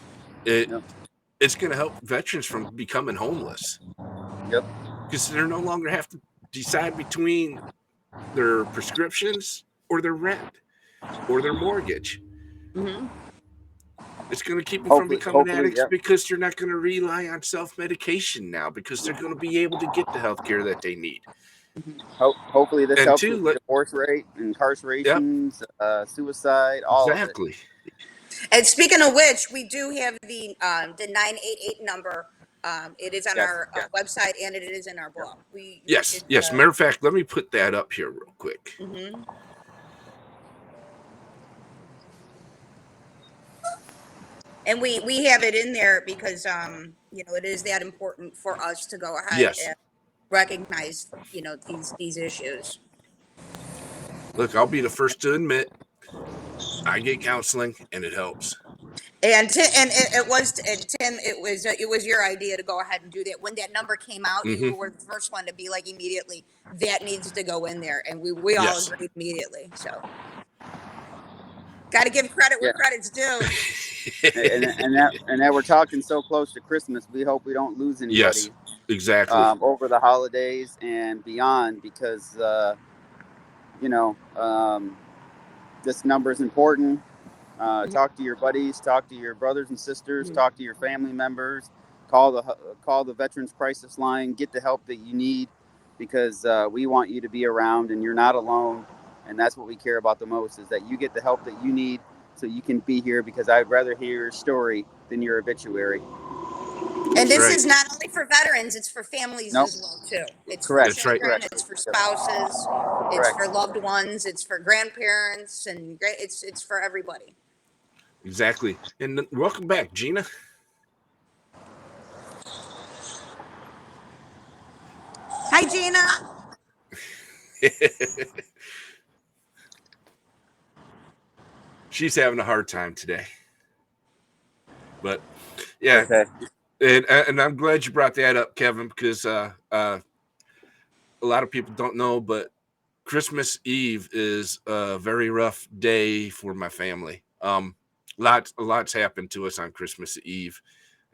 It's going to help veterans from becoming homeless. Yep. Because they no longer have to decide between their prescriptions or their rent or their mortgage. Mm-hmm. It's going to keep them from becoming addicts, yep. because they're not going to rely on self-medication now, because they're going to be able to get the health care that they need. Hopefully this And helps two, with divorce rate, incarcerations, suicide, all exactly. of it. And speaking of which, we do have the 988 number. It is on our website, and it is in our blog. Yes. Matter of fact, let me put that up here real quick. Mm-hmm. And we have it in there because it is that important for us to go ahead and recognize these issues. Look, I'll be the first to admit I get counseling and it helps. And it was your idea to go ahead and do that. When that number came out, Mm-hmm. you were the first one to be like, immediately, that needs to go in there, and we all agreed immediately. So, got to give credit where credit's due. and that we're talking so close to Christmas. We hope we don't lose anybody. Yes, exactly. Over the holidays and beyond, because this number is important. Talk to your buddies, talk to your brothers and sisters, talk to your family members, call the Veterans Crisis Line, get the help that you need, because we want you to be around and you're not alone. And that's what we care about the most, is that you get the help that you need so you can be here, because I'd rather hear your story than your obituary. And this is not only for veterans, it's for families Nope. as well, too. It's Correct. for children, Correct. It's for spouses, it's for loved ones, it's for grandparents, and it's for everybody. Exactly. And welcome back, Gina. Hi, Gina. She's having a hard time today. But yeah. Okay. And I'm glad you brought that up, Kevin, because a lot of people don't know, but Christmas Eve is a very rough day for my family. Lots happened to us on Christmas Eve,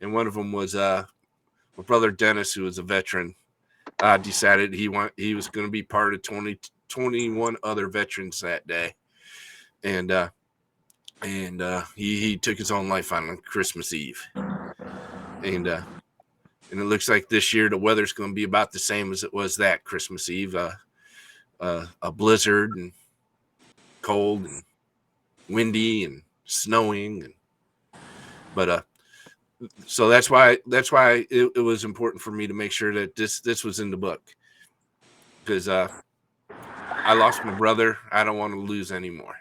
and one of them was my brother Dennis, who was a veteran, decided he was going to be part of 21 other veterans that day, and he took his own life on Christmas Eve, and it looks like this year the weather's going to be about the same as it was that Christmas Eve, a blizzard and cold and windy and snowing, but so that's why it was important for me to make sure that this was in the book, because I lost my brother. I don't want to lose anymore.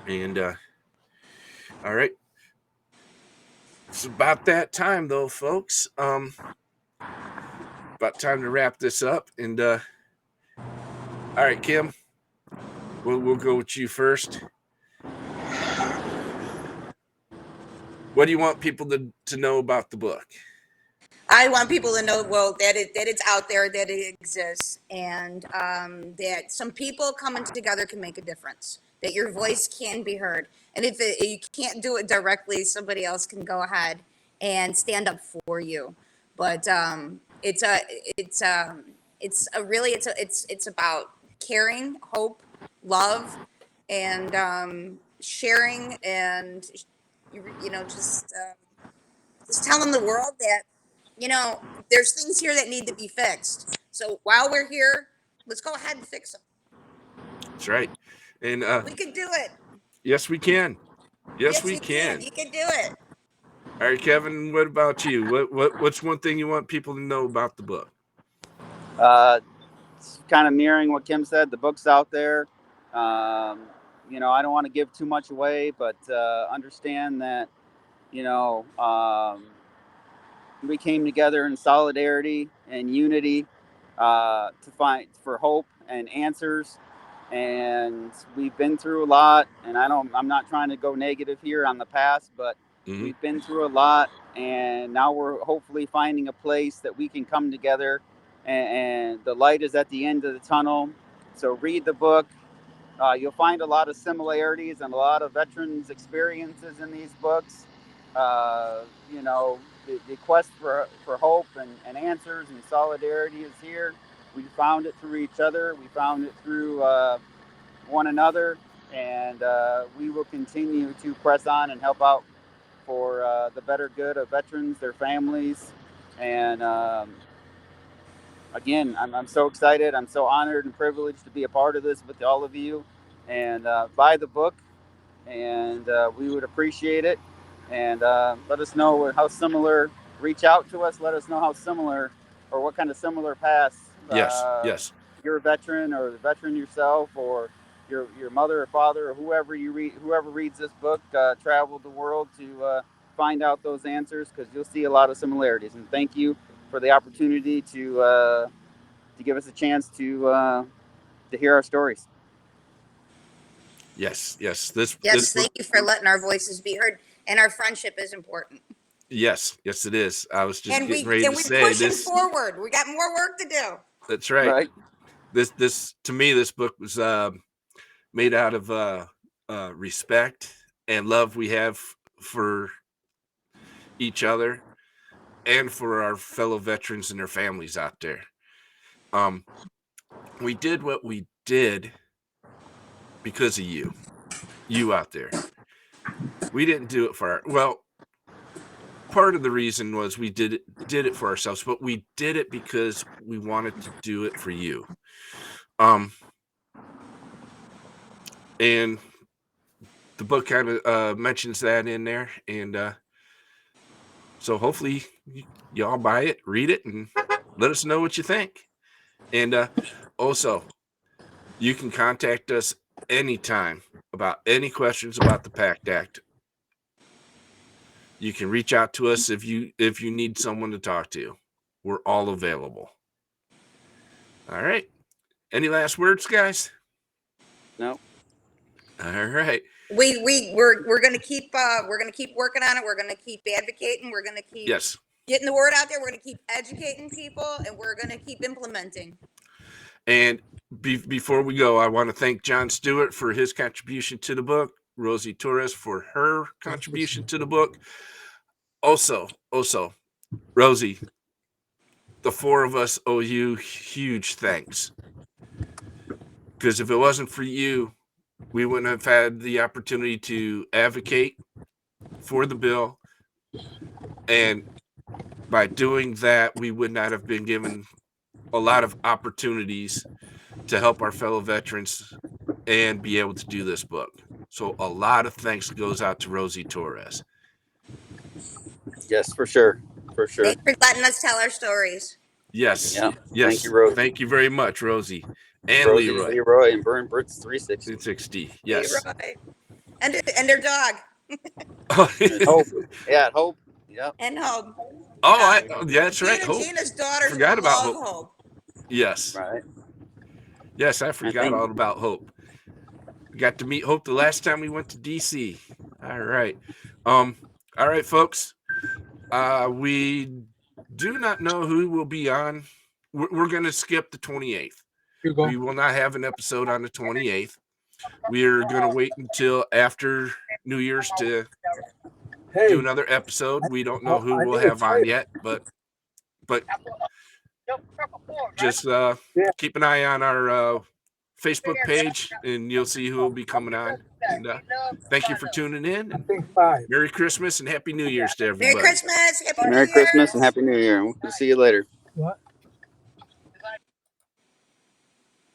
And all right, it's about that time though, folks. About time to wrap this up. And all right, Kim, we'll go with you first. What do you want people to know about the book? I want people to know, well, that it's out there, that it exists, and that some people coming together can make a difference, that your voice can be heard. And if you can't do it directly, somebody else can go ahead and stand up for you. But it's about caring, hope, love, and sharing, and just telling the world that there's things here that need to be fixed. So while we're here, let's go ahead and fix them. That's right. And we can do it. Yes, we can. Yes, we you can. You can do it. All right, Kevin, what about you? What's one thing you want people to know about the book? It's kind of mirroring what Kim said. The book's out there. I don't want to give too much away, but understand that, we came together in solidarity and unity to find for hope and answers. And we've been through a lot, and I'm not trying to go negative here on the past, but we've been through a lot, and now we're hopefully finding a place that we can come together, and the light is at the end of the tunnel. So read the book. You'll find a lot of similarities and a lot of veterans' experiences in these books. The quest for hope and answers and solidarity is here. We found it through each other. We found it through one another, and we will continue to press on and help out for the better good of veterans, their families. And again, I'm so excited. I'm so honored and privileged to be a part of this with all of you. And buy the book, and we would appreciate it. And let us know how similar. Reach out to us. Let us know how similar, or what kind of similar past. Yes. You're a veteran, or the veteran yourself, or your mother or father, or whoever reads this book, traveled the world to find out those answers, because you'll see a lot of similarities. And thank you for the opportunity to give us a chance to hear our stories. Yes. Thank you for letting our voices be heard, and our friendship is important. Yes, it is. I was just getting ready to say this. Pushing forward. We got more work to do. That's right. This to me, this book was made out of respect and love we have for each other and for our fellow veterans and their families out there. We did what we did because of you out there. We didn't do it for part of the reason was we did it for ourselves, but we did it because we wanted to do it for you. And the book kind of mentions that in there, and so hopefully y'all buy it, read it, and let us know what you think. And also, you can contact us anytime about any questions about the PACT Act. You can reach out to us if you need someone to talk to. We're all available. All right. Any last words, guys? No. All right. We're gonna keep working on it. We're gonna keep advocating. We're gonna keep getting the word out there. We're gonna keep educating people, and we're gonna keep implementing. And before we go, I want to thank John Stewart for his contribution to the book, Rosie Torres for her contribution to the book. Also, Rosie, the four of us owe you huge thanks. Because if it wasn't for you, we wouldn't have had the opportunity to advocate for the bill. And by doing that, we would not have been given a lot of opportunities to help our fellow veterans and be able to do this book. So a lot of thanks goes out to Rosie Torres. Yes, for sure. For sure. Thanks for letting us tell our stories. Yes. Yeah. Yes. Thank you, Rosie. Thank you very much, Rosie. And Rosie, Leroy. and Burn Brits 360. 360. Yes. Leroy. And their dog. And Hope. Yeah, Hope. Yep. And Hope. Yeah, that's right. Hope. Gina's daughters Forgot about love Hope. Hope. Yes. Right. Yes, I forgot all about Hope. We got to meet Hope the last time we went to DC. All right. All right, folks. We do not know who will be on. We're going to skip the 28th. We will not have an episode on the 28th. We are going to wait until after New Year's to do another episode. We don't know who we'll have on yet, but just keep an eye on our Facebook page, and you'll see who will be coming on. And thank you for tuning in. And Merry Christmas and Happy New Year's to everybody. Merry Christmas. Merry Christmas and Happy New Year. We'll see you later. What?